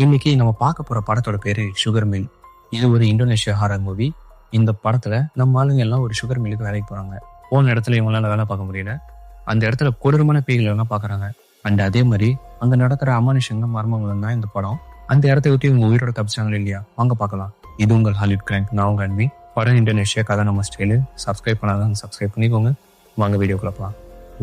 இன்னைக்கு நம்ம பார்க்க போற படத்தோட பேரு சுகர் மில். இது ஒரு இந்தோனேஷியா ஹாரர் மூவி. இந்த படத்துல நம்ம ஆளுங்க எல்லாம் ஒரு சுகர் மில்லுக்கு வேலைக்கு போறாங்க. போன இடத்துல இவங்களால வேலை பார்க்க முடியல. அந்த இடத்துல கொடூரமான பேய்கள் எல்லாம் பாக்குறாங்க. அண்ட் அதே மாதிரி அங்க நடக்கிற அமானுஷங்க மர்மங்களும் தான் இந்த படம். அந்த இடத்த விட்டு இவங்க உயிரோட தப்பிச்சாங்களே இல்லையா, வாங்க பார்க்கலாம். இது உங்கள் ஹாலிவுட் கிராங்க். நான் உங்க அன்பி. படம் இந்தோனேஷியா, கதை நம்ம ஸ்டைலு. சப்ஸ்கிரைப் பண்ணாதான் சப்ஸ்கிரைப் பண்ணிக்கோங்க. வாங்க வீடியோக்குள்ள போகலாம்.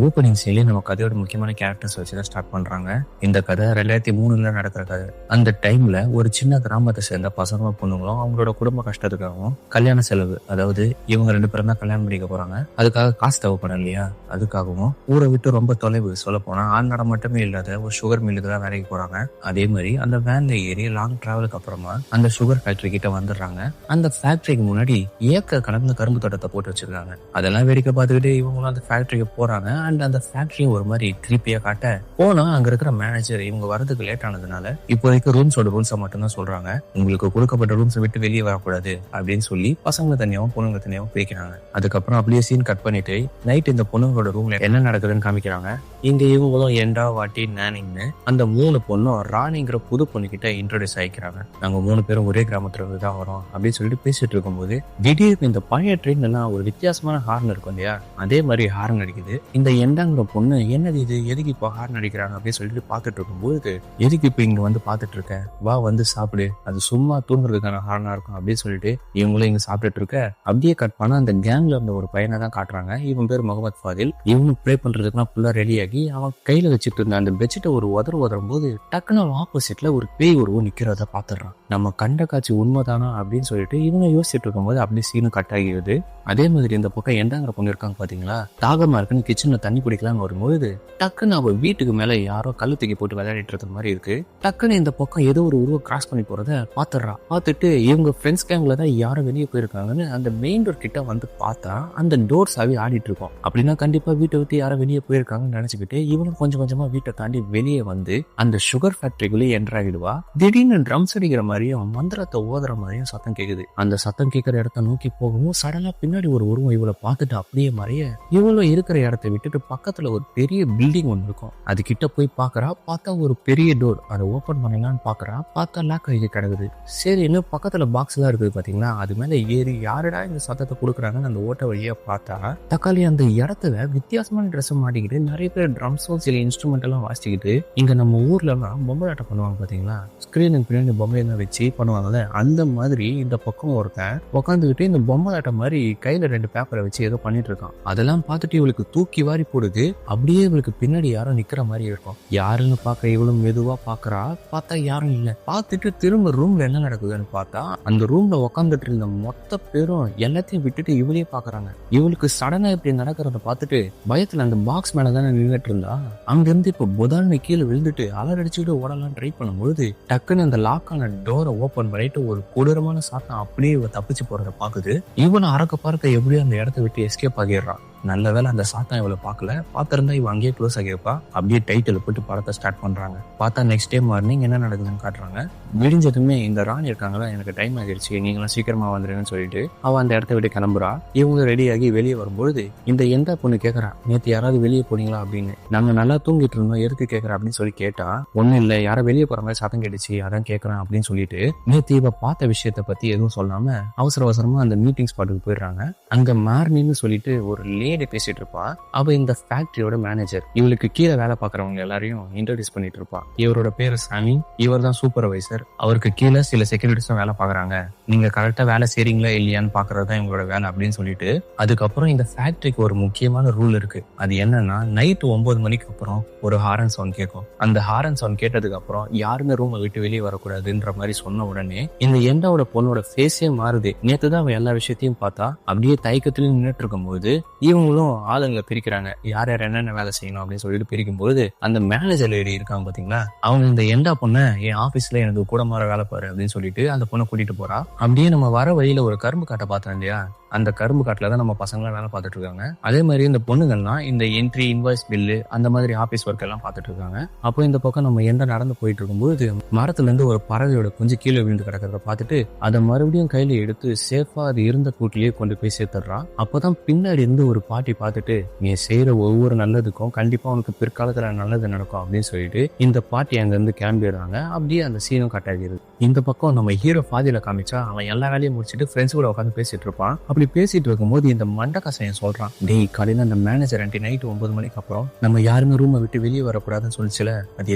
ஓப்பனிங் சீன்லேயே நம்ம கதையோட முக்கியமான கேரக்டர்ஸ் வச்சு தான் ஸ்டார்ட் பண்றாங்க. இந்த கதை 2003 நடக்கிற கதை. அந்த டைம்ல ஒரு சின்ன கிராமத்தை சேர்ந்த பசங்களும் பொண்ணுங்களும் அவங்களோட குடும்ப கஷ்டத்துக்காகவும் கல்யாண செலவு, அதாவது இவங்க 2 பேரும் தான் கல்யாணம் பண்ணிக்க போறாங்க, அதுக்காக காசு தேவைப்படும் இல்லையா, அதுக்காகவும் ஊரை விட்டு ரொம்ப தொலைவு, சொல்ல போனா ஆள் நடம் மட்டுமே இல்லாத ஒரு சுகர் மில்லுக்கு தான் வேலைக்கு போறாங்க. அதே மாதிரி அந்த வேன்ல ஏறி லாங் டிராவலுக்கு அப்புறமா அந்த சுகர் ஃபேக்டரி கிட்ட வந்துடுறாங்க. அந்த ஃபேக்டரிக்கு முன்னாடி ஏக்கர் கணக்குல கரும்பு தோட்டத்தை போட்டு வச்சிருக்காங்க. அதெல்லாம் வேடிக்கை பார்த்துக்கிட்டு இவங்களும் அந்த ஃபேக்டரிக்கு போறாங்க. அண்ட் அந்த ஃபேக்டரி ஒரு மாதிரி கிரீப்பியா காட்ட போனா அங்க இருக்கிற மேனேஜர் இவங்க வரதுக்கு லேட் ஆனதுனால இப்போதைக்கு ரூம்ஸோட ரூல்ஸை மட்டும் தான் சொல்றாங்க. உங்களுக்கு கொடுக்கப்பட்ட ரூம்ஸை விட்டு வெளியே வரக்கூடாது அப்படின்னு சொல்லி பசங்க தனியாவும் பொண்ணுங்க தனியாவும் பிரிக்கிறாங்க. அதுக்கப்புறம் அப்படியே சீன் கட் பண்ணிட்டு நைட் இந்த பொண்ணுங்களோட ரூம்ல என்ன நடக்குதுன்னு காமிக்கிறாங்க. இங்க இவங்களும் எண்டா வாட்டி நானிங்னு அந்த 3 பொண்ணும் ராணிங்கிற புது பொண்ணு கிட்ட இன்ட்ரோடியூஸ் ஆயிக்கிறாங்க. நாங்க 3 பேரும் ஒரே கிராமத்துல இருந்து தான் வரோம் அப்படின்னு சொல்லிட்டு பேசிட்டு இருக்கும்போது திடீர்னு இந்த பழைய ட்ரெயின் எல்லாம் ஒரு வித்தியாசமான ஹார்ன் இருக்கும் இல்லையா, அதே மாதிரி ஹார்ன் அடிக்குது. இந்த எண்டாங்கிற பொண்ணு என்னது இது, எதுக்கு இப்போ ஹார்ன் அடிக்கிறாங்க அப்படின்னு சொல்லிட்டு பாத்துட்டு இருக்கும்போது, எதுக்கு இப்ப இங்க வந்து பாத்துட்டு இருக்க, வா வந்து சாப்பிடு, அது சும்மா தூங்குறதுக்கான ஹார்னா இருக்கும் அப்படின்னு சொல்லிட்டு இவங்களும் இங்க சாப்பிட்டுட்டு இருக்க. அப்படியே கட் பண்ணா அந்த கேங்ல இருந்த ஒரு பையனை தான் காட்டுறாங்க. இவன் பேர் முகமது ஃபாதில். இவனு ப்ரே பண்றதுக்குலாம் ஃபுல்லா ரெடி ஆகி அவன் கையில வச்சுட்டு இருந்த அந்த பெட்ஷீட்டை ஒரு உதறும் போது டக்குனு ஆப்போசிட்ல ஒரு பேய் உருவம் நிக்கிறத பாத்துறான். நம்ம கண்ட காட்சி உண்மைதானா அப்படின்னு சொல்லிட்டு இவங்க யோசிச்சுட்டு இருக்கும்போது அப்படியே சீனு கட் ஆகிடுது. அதே மாதிரி இந்த பக்கம் எண்டாங்கிற பொண்ணு இருக்காங்க பாத்தீங்களா, தாகமா இருக்குன்னு கிச்சன்ல தண்ணி குடிக்கலாம்னு வரும்போது டக்குன்னு அவ வீட்டுக்கு மேல யாரோ கல்லு தூக்கி போட்டு விளையாடிட்டு இருக்க மாதிரி இருக்கு. டக்குன்னு இந்த பக்கம் ஏதோ ஒரு உருவம் கிராஸ் பண்ணி போறத பாத்துறா. பார்த்துட்டு இவங்க ஃப்ரெண்ட்ஸ் கேங்ல தான் யாரும் வெளியே போயிருக்காங்கன்னு அந்த மெயின் டோர் கிட்ட வந்து பார்த்தா அந்த டோர் சாவி ஆடிட்டு இருக்கும். அப்படின்னா கண்டிப்பா வீட்டை விட்டு யாரும் வெளியே போயிருக்காங்கன்னு நினைச்சுக்கிட்டு இவனும் கொஞ்சம் கொஞ்சமா வீட்டை தாண்டி வெளியே வந்து அந்த சுகர் ஃபேக்டரிக்குள்ளேயே என்டர் ஆகிடுவா. திடீர்னு ட்ரம்ஸ் அடிக்கிற மாதிரியும் மந்திரத்தை ஓதுற மாதிரியும் சத்தம் கேக்குது. அந்த சத்தம் கேட்கிற இடத்த நோக்கி போகவும் சடனா பின்னாடி ஒரு உருவம் இவளை பார்த்துட்டு அப்படியே மறைய இவளும் இருக்கிற இடத்த விட்டுட்டு பக்கத்துல ஒரு பெரிய பில்டிங் ஒன்று இருக்கும். அது கிட்ட போய் பாக்குறா. பார்த்தா ஒரு பெரிய டோர், அதை ஓபன் பண்ணலான்னு பாக்குறா. பார்த்தா லாக் ஆகி கிடக்குது. சரி, இன்னும் பக்கத்துல பாக்ஸ் எல்லாம் இருக்குது பாத்தீங்களா, அது மேல ஏறி யாருடா இந்த சத்தத்தை கொடுக்குறாங்கன்னு அந்த ஓட்ட வழியா பார்த்தா தக்காளி அந்த இடத்துல வித்தியாசமான ட்ரெஸ் மாட்டிக்கிட்டு நிறைய பேர் ட்ரம்ஸும் சில இன்ஸ்ட்ருமெண்ட் எல்லாம் வாசிச்சுக்கிட்டு, இங்க நம்ம ஊர்ல எல்லாம் பொம்மலாட்டம் பண்ணுவாங்க பாத்தீங்களா, ஸ்கிரீனுக்கு பின்னாடி பொம்மையெல்லாம் வச்சு பண்ணுவாங்கல்ல, அந்த மாதிரி இந்த பக்கம் ஒருத்தன் உட்காந்துக்கிட்டு இந்த பொம்மலாட்டம் மாதிரி கையில 2 பேப்பரை வச்சு ஏதோ பண்ணிட்டு இருக்கான். அதெல்லாம் பார்த்துட்டு இவளுக்கு தூக்கி வாரி போடுது. அப்படியே இவளுக்கு பின்னாடி யாரும் நிக்கிற மாதிரி இருக்கும். யாருன்னு பார்க்க இவளும் மெதுவா பாக்குறா. பார்த்தா யாரும் இல்ல. பார்த்துட்டு திரும்ப ரூம்ல என்ன நடக்குதுன்னு பார்த்தா அந்த ரூம்ல உட்காந்துட்டு இருந்த மொத்த பேரும் எல்லாத்தையும் விட்டுட்டு இவளையே பாக்குறாங்க. இவளுக்கு சடனா இப்படி நடக்கிறத பார்த்துட்டு பயத்துல அந்த பாக்ஸ் மேலதானே நின்றுட்டு இருந்தா, அங்க இருந்து இப்ப புதான்னு கீழே விழுந்துட்டு அலறடிச்சுட்டு ஓடலாம் ட்ரை பண்ணும்போது டக்குன்னு அந்த லாக்கான டோரை ஓபன் பண்ணிட்டு ஒரு கொடூரமான சாத்தம் அப்படியே இவ தப்பிச்சு போறத பாக்குது. இவனை அறக்க பார்க்க எப்படியும் அந்த இடத்த விட்டு எஸ்கேப் ஆகிடுறான். நல்ல வேலை அந்த சாத்தம் இவளை பார்க்கல. பார்த்திருந்தா இவன் அங்கேயே க்ளோஸ் ஆகியிருப்பா. அப்படியே டைட்டில் போட்டு படத்தை ஸ்டார்ட் பண்றாங்க. பார்த்தா நெக்ஸ்ட் டே மார்னிங் என்ன நடக்குதுன்னு காட்டுறாங்க. விடிஞ்சதுமே இந்த ராணி இருக்காங்களா, எனக்கு டைம் ஆகிடுச்சு, நீங்களாம் சீக்கிரமா வந்துருங்கன்னு சொல்லிட்டு அவ அந்த இடத்த விட்டு கிளம்புறா. இவங்க ரெடி ஆகி வெளியே வரும்போது இந்த எந்த பொண்ணு கேட்கறா, நேற்று யாராவது வெளியே போனீங்களா அப்படின்னு. நாங்க நல்லா தூங்கிட்டு இருந்தோம், எதுக்கு கேட்கற அப்படின்னு சொல்லி கேட்டா, ஒன்னும் இல்லை, யாரும் வெளியே போற மாதிரி சத்தம் கேட்டுச்சு, அதான் கேட்கறேன் அப்படின்னு சொல்லிட்டு நேற்று இவ பார்த்த விஷயத்த பத்தி எதுவும் சொல்லாம அவசர அவசரமா அந்த மீட்டிங் ஸ்பாட்டுக்கு போயிடுறாங்க. அங்க மார்னின்னு சொல்லிட்டு ஒரு லேடி பேசிட்டு இருப்பா. அவ இந்த ஃபேக்டரியோட மேனேஜர். இவளுக்கு கீழே வேலை பார்க்கறவங்க எல்லாரையும் இன்ட்ரோடியூஸ் பண்ணிட்டு இருப்பா. இவரோட பேரு சாமி. இவர் தான் சூப்பர்வைசர். அவருக்கு கீழே சில செக்யூரிட்டிஸும் வேலை பாக்குறாங்க. நீங்க கரெக்டா வேலை செய்றீங்களா இல்லையான்னு பாக்குறதுதான் இவங்களோட வேலை அப்படின்னு சொல்லிட்டு, அதுக்கப்புறம் இந்த ஃபேக்டரிக்கு ஒரு முக்கியமான ரூல் இருக்கு. அது என்னன்னா, நைட் 9 மணிக்கு அப்புறம் ஒரு ஹாரன் சவுண்ட் கேட்கும். அந்த ஹாரன் சவுண்ட் கேட்டதுக்கு அப்புறம் யாருமே ரூமை விட்டு வெளியே வரக்கூடாதுன்ற மாதிரி சொன்ன உடனே இந்த எண்டாவோட பொண்ணோட ஃபேஸே மாறுது. நேத்துதான் அவன் எல்லா விஷயத்தையும் பார்த்தா. அப்படியே தயக்கத்திலையும் நின்றுட்டு இருக்கும் போது இவங்களும் ஆளுங்களை பிரிக்கிறாங்க. யார் யார் என்னென்ன வேலை செய்யணும் அப்படின்னு சொல்லிட்டு பிரிக்கும் போது அந்த மேனேஜர் லேடி இருக்காங்க பாத்தீங்களா, அவங்க இந்த எண்டா பொண்ணை என் ஆபீஸ்ல எனக்கு கூட மாற வேலை பாரு அப்படின்னு சொல்லிட்டு அந்த பொண்ணை கூட்டிட்டு போறா. அப்படியே நம்ம வர வழியில ஒரு கரும்பு காட்டை பார்த்தோம் இல்லையா, அந்த கரும்பு காட்டுல தான் நம்ம பசங்களாம் வேலை பார்த்துட்டு இருக்காங்க. அதே மாதிரி இந்த பொண்ணுங்கள்லாம் இந்த என்ட்ரி இன்வாய்ஸ் பில்லு அந்த மாதிரி ஆபீஸ் ஒர்க் எல்லாம் பார்த்துட்டு இருக்காங்க. அப்போ இந்த பக்கம் நம்ம எந்த நடந்து போயிட்டு இருக்கும்போது மரத்துல இருந்து ஒரு பறவையோட கொஞ்சம் கீழே விழுந்து கிடக்கிறத பார்த்துட்டு அதை மறுபடியும் கையில எடுத்து சேஃபா அது இருந்த கூட்டிலேயே கொண்டு போய் சேர்த்துடுறான். அப்பதான் பின்னாடி இருந்து ஒரு பாட்டி பார்த்துட்டு நீ செய்யற ஒவ்வொரு நல்லதுக்கும் கண்டிப்பா உனக்கு பிற்காலத்துல நல்லது நடக்கும் அப்படின்னு சொல்லிட்டு இந்த பாட்டி அங்க இருந்து கிளம்பிடுறாங்க. அப்படியே அந்த சீனும் கட் ஆகிடுது. இந்த பக்கம் நம்ம ஹீரோ பாதியில காமிச்சா அவன் எல்லா வேலையும் முடிச்சுட்டு ஃப்ரெண்ட்ஸ் கூட உட்காந்து பேசிட்டு இருப்பான். அப்படி பேசிட்டு இருக்கும்போது இந்த மண்டக்காசையன் சொல்றான், டேய் காலையில அந்த மேனேஜர் ஆண்டி நைட் 9 மணிக்கு அப்புறம் நம்ம யாருமே ரூமை விட்டு வெளியே வரக்கூடாதுன்னு சொல்லிச்சுல, அது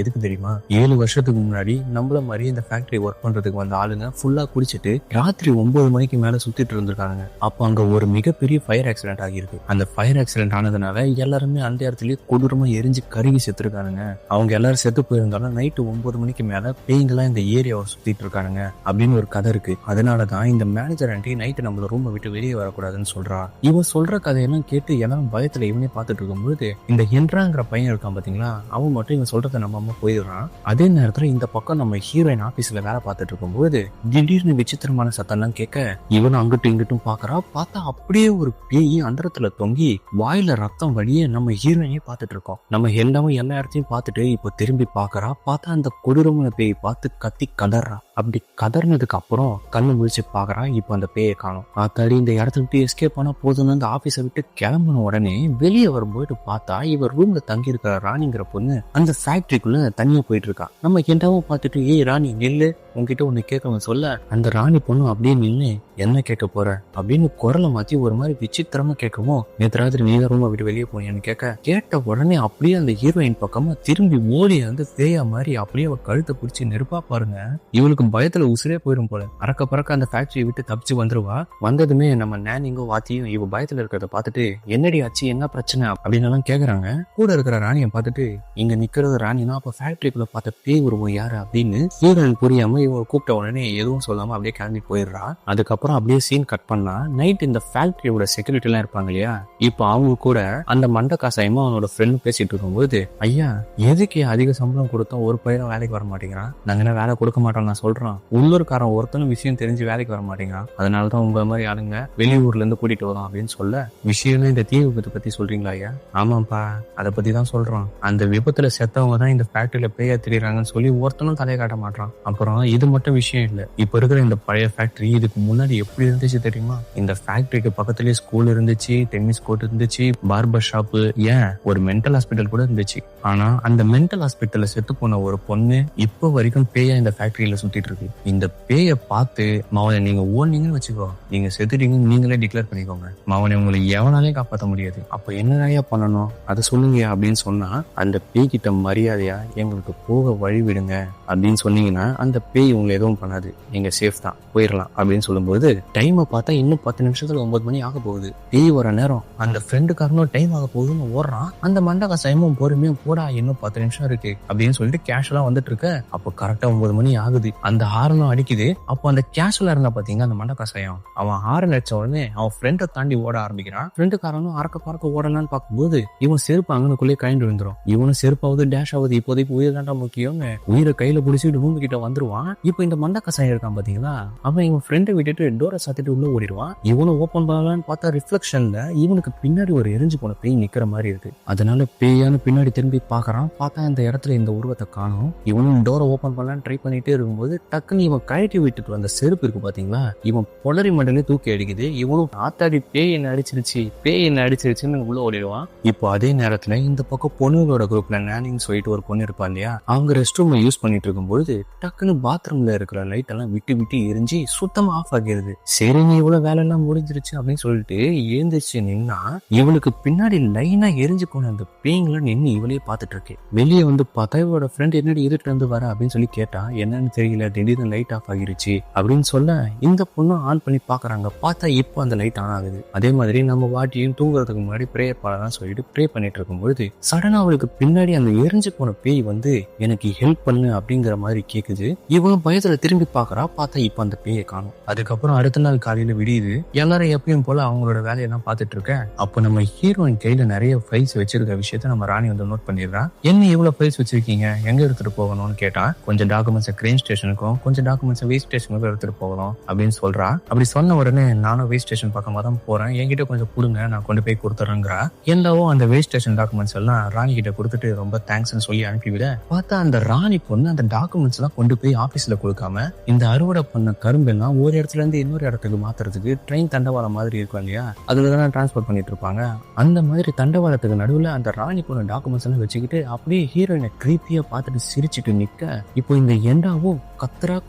எதுக்கு தெரியுமா? 7 வருஷத்துக்கு முன்னாடி நம்மள மாதிரி இந்த ஃபேக்டரி ஒர்க் பண்றதுக்கு வந்த ஆளுங்க ஃபுல்லா குடிச்சிட்டு ராத்திரி 9 மணிக்கு மேல சுத்திட்டு இருந்திருக்காங்க. அப்போ அங்க ஒரு மிகப்பெரிய ஃபயர் ஆக்சிடென்ட் ஆகியிருக்கு. அந்த ஃபயர் ஆக்சிடென்ட் ஆனதுனால எல்லாருமே அந்த இடத்துலயே கொடூரமா எரிஞ்சு கருகி செத்துருக்கானுங்க. அவங்க எல்லாரும் செத்து போயிருந்தாலும் நைட்டு 9 மணிக்கு மேல பேய்ங்கெல்லாம் இந்த ஏரியாவை சுத்திட்டு இருக்கானுங்க அப்படின்னு ஒரு கதை இருக்கு. அதனாலதான் இந்த மேனேஜர் ஆண்டி நைட்டு நம்மள ரூமை விட்டு வெளியே வரக்கூடாதுன்னு சொல்றா. இவன் சொல்ற கதையெல்லாம் கேட்டு எல்லாரும் பயத்துல இவனே பார்த்துட்டு இருக்கும்போது இந்த ஹென்றாங்கிற பையன் இருக்கான் பாத்தீங்களா, அவன் மட்டும் இவன் சொல்றதை நம்பாம போயிடுறான். அதே நேரத்துல இந்த பக்கம் நம்ம ஹீரோயின் ஆபீஸ்ல வேலை பார்த்துட்டு இருக்கும்போது திடீர்னு விசித்திரமான சத்தம்லாம் கேட்க இவனும் அங்கிட்டும் இங்கிட்டும் பாக்குறா. பார்த்தா அப்படியே ஒரு பேய் அந்தரத்துல தொங்கி வாயில ரத்தம் வழியே நம்ம ஹீரோயினே பார்த்துட்டு இருக்கோம். நம்ம எல்லாமே எல்லா இடத்தையும் பார்த்துட்டு இப்போ திரும்பி பாக்குறா. பார்த்தா அந்த கொடூரமான பேய் பார்த்து கத்தி கதறா. அப்படி கதறினதுக்கு அப்புறம் கண்ணு முழிச்சு பாக்குறா. இப்போ அந்த பேயை காணும். ஆத்தாடி இந்த இடத்த விட்டு எஸ்கேப் பண்ணா போதும்னு அந்த ஆபீஸை விட்டு கிளம்பின உடனே வெளியே வரும்போது பார்த்தா இவர் ரூம்ல தங்கி இருக்கிற ராணிங்கிற பொண்ணு அந்த ஃபேக்டரிக்குள்ள தனியா போயிட்டு இருக்கா. நம்ம என்னவும் பார்த்துட்டு ஏய் ராணி நில்லு, உன்கிட்ட ஒண்ணு கேட்கவன் சொல்ல அந்த ராணி பொண்ணு அப்படியே நின்று என்ன கேட்க போற அப்படின்னு குரலை மாத்தி ஒரு மாதிரி விசித்திரமா கேட்கவும், நேற்று ராத்திரி நீங்க ரூமை விட்டு வெளியே போனியான்னு கேட்ட உடனே அப்படியே அந்த ஹீரோயின் பக்கமா திரும்பி ஓடி வந்து பேயா மாதிரி அப்படியே அவ கழுத்தை பிடிச்சி நெருப்பா பாருங்க. இவளுக்கு பயத்துல உசுரே போயிடும் போல. அறக்க பறக்க அந்த ஃபேக்டரியை விட்டு தப்பிச்சு வந்துருவா. வந்ததுமே நம்ம நேனிங்கோ வாத்தியும் இவ பயத்துல இருக்கிறத பார்த்துட்டு என்னடி ஆச்சு என்ன பிரச்சனை அப்படின்னு எல்லாம் கேக்குறாங்க. கூட இருக்கிற ராணியை பார்த்துட்டு இங்க நிக்கிறது ராணினா அப்ப ஃபேக்டரிக்குள்ள பார்த்த பேய் உருவம் யாரு அப்படின்னு ஹீரோயின் புரியாம இவ கூப்பிட்ட உடனே எதுவும் சொல்லாம அப்படியே கிளம்பி போயிடுறா. அதுக்கப்புறம் அப்படியே சீன் கட் பண்ணா நைட் இந்த ஃபேக்டரியோட செக்யூரிட்டி எல்லாம் இருப்பாங்க இல்லையா, இப்ப அவங்க கூட அந்த மண்டக்காசாயமா அவனோட ஃப்ரெண்ட் பேசிட்டு இருக்கும்போது ஐயா எதுக்கு அதிக சம்பளம் கொடுத்தோம் ஒரு பையன் வேலைக்கு வர மாட்டேங்கிறான், நாங்க என்ன வேலை கொடுக்க மாட்டோம் நான் சொல்றோம், உள்ளூர்காரன் ஒருத்தனும் விஷயம் தெரிஞ்சு வேலைக்கு வர மாட்டேங்கிறான், அதனாலதான் உங்க மாதிரி ஆளுங்க வெளியூர்ல இருந்து கூட்டிட்டு வரோம் அப்படின்னு சொல்ல, விஷயம் இந்த தீ விபத்தை பத்தி சொல்றீங்களா ஐயா? ஆமாப்பா அதை பத்தி தான் சொல்றோம். அந்த விபத்துல செத்தவங்க தான் இந்த ஃபேக்டரியில பேயா திரிறாங்கன்னு சொல்லி ஒருத்தனும் தலையை காட்ட மாட்டான். அப்புறம் இது மட்டும் விஷயம் இல்ல, இப்ப இருக்கிற இந்த பழைய ஃபேக்டரி இதுக்கு முன்னாடி எப்படி இருந்துச்சு தெரியுமா? இந்த ஃபேக்டரிக்கு பக்கத்துலயே ஸ்கூல் இருந்துச்சு, டென்னிஸ் கோர்ட் இருந்துச்சு, பார்பர் ஷாப்பு, ஏன் ஒரு மென்டல் ஹாஸ்பிட்டல் கூட இருந்துச்சு. ஆனா அந்த மென்டல் ஹாஸ்பிட்டல்ல செத்து போன ஒரு பொண்ணு இப்போ வரைக்கும் பேயா இந்த ஃபேக்டரியில சுத்திட்டு இருக்கு. இந்த பேயை பார்த்து மவனை நீங்க ஓடுனீங்கன்னு வச்சுக்கோ, நீங்க செத்துட்டீங்கன்னு நீங்களே டிக்ளேர் பண்ணிக்கோங்க, மவனை உங்களை எவனாலே காப்பாற்ற முடியாது. அப்ப என்னையா பண்ணணும் அதை சொல்லுங்க அப்படின்னு சொன்னா, அந்த பேய் கிட்ட மரியாதையா எங்களுக்கு போக வழி விடுங்க அப்படின்னு சொன்னீங்கன்னா அந்த பேய் உங்களை எதுவும் பண்ணாது, நீங்க சேஃப் தான் போயிடலாம் அப்படின்னு சொல்லும்போது டைமை பார்த்தா இன்னும் 10 நிமிஷத்துல 9 மணி ஆக போகுது. பேய் வர நேரம் அந்த ஃப்ரெண்டுக்காரனும் டைம் ஆக போகுதுன்னு ஓடுறான். அந்த மண்டக சைமும் பொறுமையும் போடா இன்னும் 10 நிமிஷம் இருக்கு அப்படின்னு சொல்லிட்டு கேஷுவலா வந்துட்டு இருக்க. அப்போ கரெக்டா 9 மணி ஆகுது. அந்த ஹாரனும் அடிக்குது. அப்போ அந்த கேஷுவலா இருந்தா பாத்தீங்க அந்த மண்டக சாயம், அவன் ஹாரன் அடிச்ச உடனே அவன் ஃப்ரெண்டை தாண்டி ஓட ஆரம்பிக்கிறான். ஃப்ரெண்டுக்காரனும் அறக்க பறக்க ஓடலான்னு பார்க்கும்போது இவன் செருப்பு அங்கனுக்குள்ளே கழிந்து விழுந்துரும். இவனும் செருப்பாவது டேஷ் ஆகுது, இப்போதைக்கு உயிர் தாண்டா முக்கியம்னு உயிரை கையில பிடிச்சிட்டு ரூம் கிட்ட வந்துருவான். இப்போ இந்த மண்டக சாயம் இருக்கான் பாத்தீங்களா, அவன் இவன் ஃப்ரெண்டை விட்டுட்டு டோரை சாத்திட்டு உள்ள ஓடிடுவான். இவனும் ஓபன் பண்ணலான்னு பார்த்தா ரிஃப்ளெக்ஷன்ல இவனுக்கு பின்னாடி ஒரு எரிஞ்சு போன பேய் நிக்கிற மாதிரி இருக்கு. அதனால பேயான்னு பின்னாடி திரும்பி பாக்குறான். பார்த்தா இந்த இடத்துல இந்த உருவத்தை காணும். இவனும் டோரை ஓபன் பண்ணலான்னு ட்ரை பண்ணிட்டே இருக்கும்போது டக்குன்னு இவன் கழட்டி விட்டுட்டு வந்த செருப்பு இருக்கு பாத்தீங்களா, இவன் பொலரி மண்டலே தூக்கி அடிக்குது. இவனும் ஆத்தாடி பேய் என்ன அடிச்சிருச்சு பேய் என்ன அடிச்சிருச்சுன்னு உள்ள ஓடிடுவான். இப்போ அதே நேரத்துல இந்த பக்கம் பொண்ணுகளோட குரூப்ல நேனின்னு சொல்லிட்டு ஒரு பொண்ணு இருப்பா இல்லையா, அவங்க ரெஸ்ட் ரூம் யூஸ் பண்ணிட்டு இருக்கும்போது டக்குன்னு பாத்ரூம்ல இருக்கிற லைட் எல்லாம் விட்டு விட்டு எரிஞ்சு சுத்தமா ஆஃப் ஆகிருது. சரி நீ இவ்வளவு வேலை எல்லாம் முடிஞ்சிருச்சு அப்படின்னு சொல்லிட்டு எழுந்திருச்சு நின்னா இவளுக்கு பின்னாடி லைனா எரிஞ்சு போன அந்த பேய்களை நின்று இவளையே பார்த்துட்டு இருக்கு. வெளியே வந்து பார்த்தா இவளோட ஃப்ரெண்ட் என்னடி இருட்டுல இருந்து வர அப்படின்னு சொல்லி கேட்டா, என்னன்னு தெரியல திடீர்னு லைட் ஆஃப் ஆகிருச்சு அப்படின்னு சொல்ல இந்த பொண்ணு ஆன் பண்ணி பாக்குறாங்க. பார்த்தா இப்போ அந்த லைட் ஆன் ஆகுது. அதே மாதிரி நம்ம வாட்டியும் தூங்குறதுக்கு முன்னாடி ப்ரேயர் பண்ணலாம் சொல்லிட்டு ப்ரே பண்ணிட்டு இருக்கும்போது சடனா அவளுக்கு பின்னாடி அந்த எரிஞ்சு போன பேய் வந்து எனக்கு ஹெல்ப் பண்ணு அப்படிங்கிற மாதிரி கேக்குது. இவ இவளும் பயத்துல திரும்பி பாக்குறா. பார்த்தா இப்ப அந்த பேயை காணும். அதுக்கப்புறம் அடுத்த நாள் காலையில விடியுது. எல்லாரும் எப்பயும் போல அவங்களோட வேலையெல்லாம் பார்த்துட்டு இருக்க. அப்போ நம்ம ஹீரோயின் கையில நிறைய ஃபைல்ஸ் வச்சிருக்க விஷயத்த நம்ம ராணி வந்து நோட் பண்ணிடுறா. என்ன இவ்வளவு ஃபைல்ஸ் வச்சிருக்கீங்க, எங்க எடுத்துட்டு போகணும்னு கேட்டா, கொஞ்சம் டாக்குமெண்ட்ஸ் க்ரெயின் ஸ்டேஷனுக்கும் கொஞ்சம் டாக்குமெண்ட்ஸ் வெயிட் ஸ்டேஷனுக்கும் எடுத்துட்டு போகணும் அப்படின்னு சொல்றா. அப்படி சொன்ன உடனே நானும் வெயிட் ஸ்டேஷன் பக்கமா தான் போறேன், என்கிட்ட கொஞ்சம் கொடுங்க, நான் கொண்டு போய் கொடுத்துறேங்கிறா. எல்லாவும் அந்த வெயிட் ஸ்டேஷன் டாக்குமெண்ட்ஸ் எல்லாம் ராணி கிட்ட கொடுத்துட்டு ரொம்ப தேங்க்ஸ்ன்னு சொல்லி அனுப்பிவிட, பார்த்தா அந்த ராணி பொண்ணு அந்த டாக்குமெண்ட்ஸ் எல்லாம் கொண்டு போய் ஆபீஸ்ல கொடுக்காம இந்த அறுவடை பண்ண கரும்பு எல்லாம் ஒரு இடத்துல இருந்து இன்னொரு இடத்துக்கு மாத்துறதுக்கு ட்ரெயின் தண்டவாளம் மாதிரி இருக்கும் இல்லையா, அதுலதான் டிரான்ஸ்போர்ட் பண்ணிட்டு இருப்பாங்க. அந்த மாதிரி தண்டவாளத்துக்கு நடுவுல அந்த ராணி பொண்ணு டாக்குமெண்ட்ஸ் எல்லாம் வச்சுக்கிட்டு அப்படியே ஹீரோயினை கிரீப்பியா பார்த்துட்டு சிரிச்சுட்டு நிக்க, இப்போ இந்த எண்டாவோ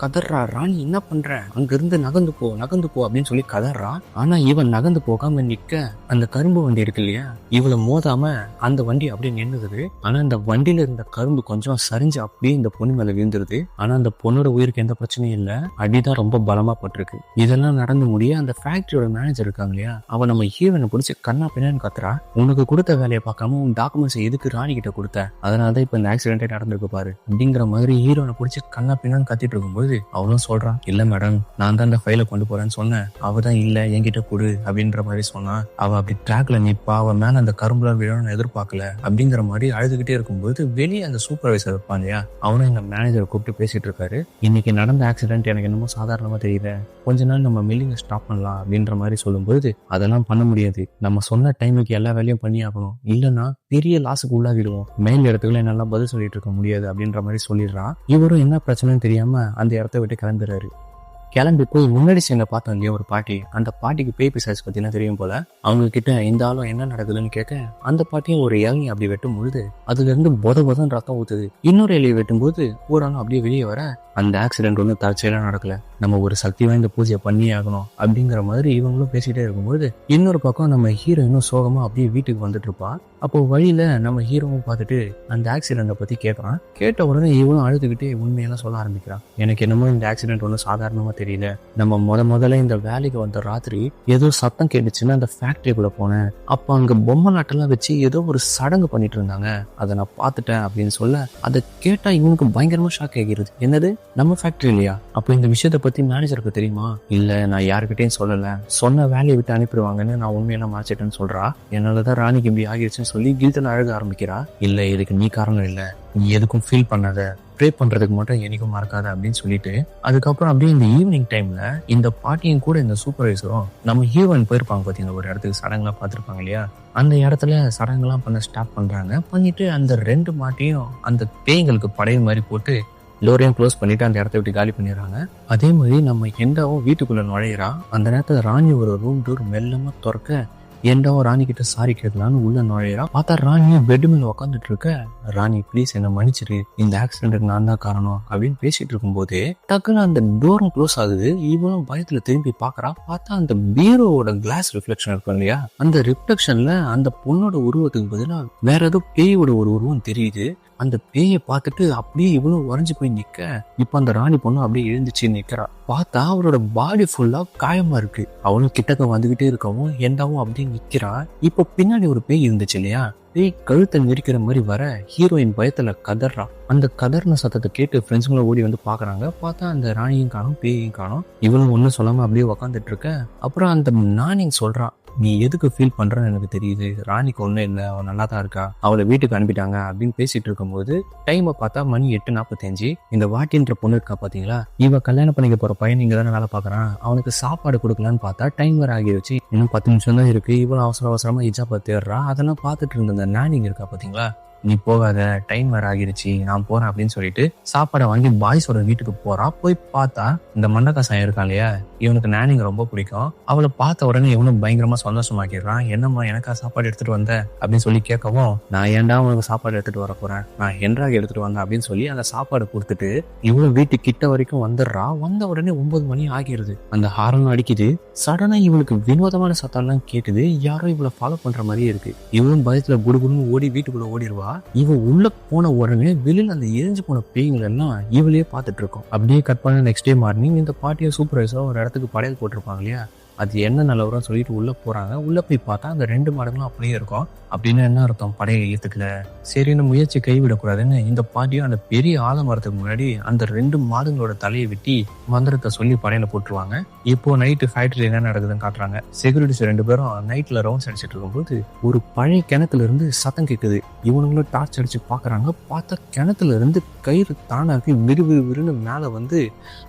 கதறா, ராணி என்ன பண்ற, அங்க இருந்து நகர்ந்து போ அப்படின்னு சொல்லி கதறா. ஆனா இவன் நகர்ந்து போகாம நிக்க, அந்த கரும்பு வண்டி இருக்கு இல்லையா, இவளை மோதாம அந்த வண்டி அப்படியே நின்னுது. ஆனா அந்த வண்டியில இருந்த கரும்பு கொஞ்சம் சரிஞ்சு அப்படியே இந்த பொண்ணு மேல விழுந்துருது. ஆனா அந்த பொண்ணோட உயிருக்கு எந்த பிரச்சனையும் இல்ல, அடிதான் ரொம்ப பலமா பட்டிருக்கு. இதெல்லாம் நடந்து முடிய அந்த ஃபேக்டரியோட மேனேஜர் இருக்காங்க இல்லையா, அவன் நம்ம ஹீரோனை பிடிச்சி கண்ணா பின்னான்னு கத்துறா. உனக்கு கொடுத்த வேலையை பார்க்காம உன் டாக்குமெண்ட்ஸ் எதுக்கு ராணி கிட்ட கொடுத்த, அதனாலதான் இப்ப இந்த ஆக்சிடென்டே நடந்திருக்கு பாரு அப்படிங்கிற மாதிரி ஹீரோனை பிடிச்சி கண்ணா பின்னான்னு கத்திட்டு இருக்கும்போது அவளும் சொல்றான், இல்ல மேடம், நான் தான் அந்த ஃபைலை கொண்டு போறேன்னு சொன்னேன், அவதான் இல்ல என்கிட்ட கொடு அப்படின்ற மாதிரி சொன்னா. அவ அப்படி ட்ராக்ல நிப்பா, அவன் மேல அந்த கரும்புல விழணும்னு எதிர்பார்க்கல அப்படிங்கிற மாதிரி அழுதுகிட்டே இருக்கும்போது வெளியே அந்த சூப்பர்வைசர் இருப்பான் இல்லையா, அவனும் எங்க மேனேஜரை கூப்பிட்டு பேசிட்டு இருக்காரு. இன்னைக்கு நடந்த ஆக்சிடென்ட் எனக்கு என்னமோ சாதாரணமா தெரியல, கொஞ்ச நாள் நம்ம மில்லிங்க ஸ்டாப் பண்ணலாம் அப்படின்ற மாதிரி சொல்லும்போது, அதெல்லாம் பண்ண முடியாது, நம்ம சொன்ன டைமுக்கு எல்லா வேலையும் பண்ணி ஆகணும், இல்லைன்னா பெரிய லாஸுக்கு உள்ளாகிடுவோம், மெயின் இடத்துக்குள்ள என்னால பதில் சொல்லிட்டு இருக்க முடியாது அப்படின்ற மாதிரி சொல்லிடுறான். இவரும் என்ன பிரச்சனைன்னு தெரியாம அந்த இடத்த விட்டு கிளம்புறாரு. கிளம்பி போய் முன்னாடி சேர்ந்த பார்த்தோம் இல்லையா ஒரு பாட்டி, அந்த பாட்டிக்கு பேய் பிசாசு பத்தினா தெரியும் போல. அவங்க கிட்ட இந்த ஆளும் என்ன நடக்குதுன்னு கேட்க, அந்த பாட்டியும் ஒரு இளநீ அப்படி வெட்டும் பொழுது அதுல இருந்து பொதன் ரத்தம் ஊத்துது. இன்னொரு இலையை வெட்டும் போது பூரானும் அப்படியே வெளியே வர, அந்த ஆக்சிடென்ட் ஒன்றும் தற்செயலா நடக்கல, நம்ம ஒரு சக்தி வாய்ந்த பூஜையை பண்ணியே ஆகணும் அப்படிங்கிற மாதிரி இவங்களும் பேசிட்டே இருக்கும்போது இன்னொரு பக்கம் நம்ம ஹீரோயினும் சோகமா அப்படியே வீட்டுக்கு வந்துட்டு இருப்பா. அப்போ வழியில நம்ம ஹீரோவும் பார்த்துட்டு அந்த ஆக்சிடென்ட்டை பத்தி கேட்கறான். கேட்ட உடனே இவனும் அழுதுகிட்டே உண்மையெல்லாம் சொல்ல ஆரம்பிக்கிறான். எனக்கு என்னமோ இந்த ஆக்சிடென்ட் ஒன்றும் சாதாரணமா தெரியல, நம்ம முதல்ல இந்த வேலைக்கு வந்த ராத்திரி ஏதோ சத்தம் கேட்டுச்சுன்னு அந்த ஃபேக்டரிக்குள்ள போனேன், அப்ப அங்க பொம்மலாட்டெல்லாம் வச்சு ஏதோ ஒரு சடங்கு பண்ணிட்டு இருந்தாங்க, அதை நான் பார்த்துட்டேன் அப்படின்னு சொல்ல, அதை கேட்டா இவனுக்கு பயங்கரமா ஷாக் ஆகிறது. என்னது, நம்ம ஃபேக்டரி இல்லையா, அப்போ இந்த விஷயத்தை பத்தி மேனேஜருக்கு தெரியுமா, இல்ல நான் யாருக்கிட்டையும் சொல்லல, சொன்ன வேலையை விட்டு அனுப்பிடுவாங்கன்னு நான் உண்மையெல்லாம் மாறிச்சிட்டேன்னு சொல்றா. என்னாலதான் ராணிக்கு இப்படி ஆகிடுச்சுன்னு சொல்லி கில்டன் அழக ஆரம்பிக்கிறா. இல்ல இதுக்கு நீ காரணம் இல்ல, நீ எதுக்கும் ஃபீல் பண்ணாத, ப்ரே பண்றதுக்கு மட்டும் என்னைக்கும் மறக்காத அப்படின்னு சொல்லிட்டு, அதுக்கப்புறம் அப்படியே இந்த ஈவினிங் டைம்ல இந்த பாட்டியும் கூட இந்த சூப்பர்வைசரும் நம்ம ஹீரோயின் போயிருப்பாங்க பாத்தீங்கன்னா ஒரு இடத்துக்கு, சடங்குலாம் பார்த்துருப்பாங்க இல்லையா, அந்த இடத்துல சடங்குலாம் பண்ண ஸ்டார்ட் பண்றாங்க. பண்ணிட்டு அந்த 2 மாட்டையும் அந்த பேய்களுக்கு படைய மாதிரி போட்டு லோரையும் க்ளோஸ் பண்ணிட்டு அந்த இடத்த விட்டு காலி பண்ணிடுறாங்க. அதே மாதிரி நம்ம எண்டாவும் வீட்டுக்குள்ள நுழையிறா. அந்த நேரத்துல ராணி ஒரு ரூம் டோர் மெல்லமா திறக்க, எண்டாவும் ராணி கிட்ட சாரி கேட்கலான்னு உள்ள நுழையிறா. பார்த்தா ராணியும் பெட் மேல உட்காந்துட்டு இருக்க. ராணி ப்ளீஸ் என்ன மன்னிச்சிரு, இந்த ஆக்சிடென்ட்டுக்கு நான் தான் காரணம் அப்படின்னு பேசிட்டு இருக்கும்போது டக்குன்னு அந்த டோரும் க்ளோஸ் ஆகுது. இவனும் பயத்துல திரும்பி பாக்குறா. பார்த்தா அந்த பீரோவோட கிளாஸ் ரிஃப்ளெக்ஷன் இருக்கும் இல்லையா, அந்த ரிஃப்ளெக்ஷன்ல அந்த பொண்ணோட உருவத்துக்கு பதிலா வேற ஏதோ பேயோட ஒரு உருவம் தெரியுது. அந்த பேயை பார்த்துட்டு அப்படியே இவனும் உறைஞ்சு போய் நிக்க, இப்ப அந்த ராணி பொண்ணு அப்படியே எழுந்துச்சு நிக்கிறா. பார்த்தா அவரோட பாடி ஃபுல்லா காயமா இருக்கு. அவனும் கிட்டக்க வந்துகிட்டே இருக்கவும் எண்டாவும் அப்படியே நிக்கிறா. இப்ப பின்னாடி ஒரு பேய் இருந்துச்சு இல்லையா, பேய் கழுத்தை நெரிக்கிற மாதிரி வர ஹீரோயின் பயத்துல கதறா. அந்த கதர்ன சத்தத்தை கேட்டு ஃப்ரெண்ட்ஸுங்களும் ஓடி வந்து பாக்குறாங்க. பார்த்தா அந்த ராணியும் காணும், பேயையும் காணும். இவனும் ஒன்னும் சொல்லாம அப்படியே உக்காந்துட்டு இருக்க. அப்புறம் அந்த நாணி சொல்றா, நீ எதுக்கு ஃபீல் பண்றன்னு எனக்கு தெரியுது, ராணிக்கு ஒன்றும் இல்லை, அவன் நல்லா தான் இருக்கா, அவளை வீட்டுக்கு அனுப்பிட்டாங்க அப்படின்னு பேசிட்டு இருக்கும்போது டைமை பார்த்தா மணி 8:45. இந்த வாட்டின்ற பொண்ணு இருக்கா பாத்தீங்களா, இவ கல்யாணம் பண்ணிக்க போற பையன் இங்க தானே வேலை பாக்குறான், அவனுக்கு சாப்பாடு கொடுக்கலான்னு பார்த்தா டைம் வேற ஆகிடுச்சு, இன்னும் 10 நிமிஷம் தான் இருக்கு. இவ்வளவு அவசரமா ஹிஜாபை தேடுறா. அதெல்லாம் பார்த்துட்டு இருந்த அந்த நானிங்க இருக்கா பாத்தீங்களா, நீ போகாத, டைம் வேற ஆகிருச்சு, நான் போறேன் அப்படின்னு சொல்லிட்டு சாப்பாடை வாங்கி பாய்ஸோட வீட்டுக்கு போறா. போய் பார்த்தா இந்த மண்டக்காசாயம் இருக்கான் இல்லையா, இவனுக்கு நானிங்க ரொம்ப பிடிக்கும். அவளை பார்த்த உடனே இவனும் பயங்கரமா சந்தோஷமாக்கிடுறான். என்னம்மா எனக்கா சாப்பாடு எடுத்துட்டு வந்த அப்படின்னு சொல்லி கேட்கவும், நான் ஏன்டா உனக்கு சாப்பாடு எடுத்துட்டு வர போறேன், நான் ஹென்றாக எடுத்துட்டு வந்தேன் அப்படின்னு சொல்லி அந்த சாப்பாடு கொடுத்துட்டு இவளும் வீட்டு கிட்ட வரைக்கும் வந்துடுறா. வந்த உடனே 9 மணி ஆகிருது. அந்த ஹாரன் அடிக்குது. சடனா இவளுக்கு வினோதமான சத்தம்லாம் கேட்டுது. யாரோ இவளை ஃபாலோ பண்ற மாதிரியே இருக்கு. இவளும் பயத்துல குடுகுடுன்னு ஓடி வீட்டுக்குள்ள ஓடிடுவா. இவன் உள்ள போன உடனே வெளியில அந்த எரிஞ்சு போன பேய்கள் எல்லாம் இவளையே பார்த்துட்டு இருக்கோம். அப்படியே கட் பண்ண நெக்ஸ்ட் டே மார்னிங் இந்த பாட்டியை சூப்பர்வைசர் ஒரு இடத்துக்கு படையல் போட்டிருப்பாங்க இல்லையா, அது என்ன நிலவரம் சொல்லிட்டு உள்ள போறாங்க. உள்ள போய் பார்த்தா அந்த 2 மாடுகளும் அப்படியே இருக்கும். அப்படின்னு என்ன அர்த்தம்? படையை ஏத்துக்கல. சரின்னு முயற்சி கைவிடக்கூடாதுன்னு இந்த பாட்டியும் அந்த பெரிய ஆலமரத்துக்கு முன்னாடி அந்த 2 மாடுகளோட தலையை வெட்டி மந்திரத்தை சொல்லி படையில போட்டுருவாங்க. இப்போ நைட்டு ஃபேக்டரி என்ன நடக்குதுன்னு காட்டுறாங்க. செக்யூரிட்டிஸ் 2 பேரும் நைட்ல ரவுண்ட்ஸ் அடிச்சிட்டு இருக்கும்போது ஒரு பழைய கிணத்துல இருந்து சத்தம் கேட்குது. இவனுங்களும் டார்ச் அடிச்சு பாக்குறாங்க. பார்த்தா கிணத்துல இருந்து கயிறு தானாக்கி விறுவிறுன்னு மேல வந்து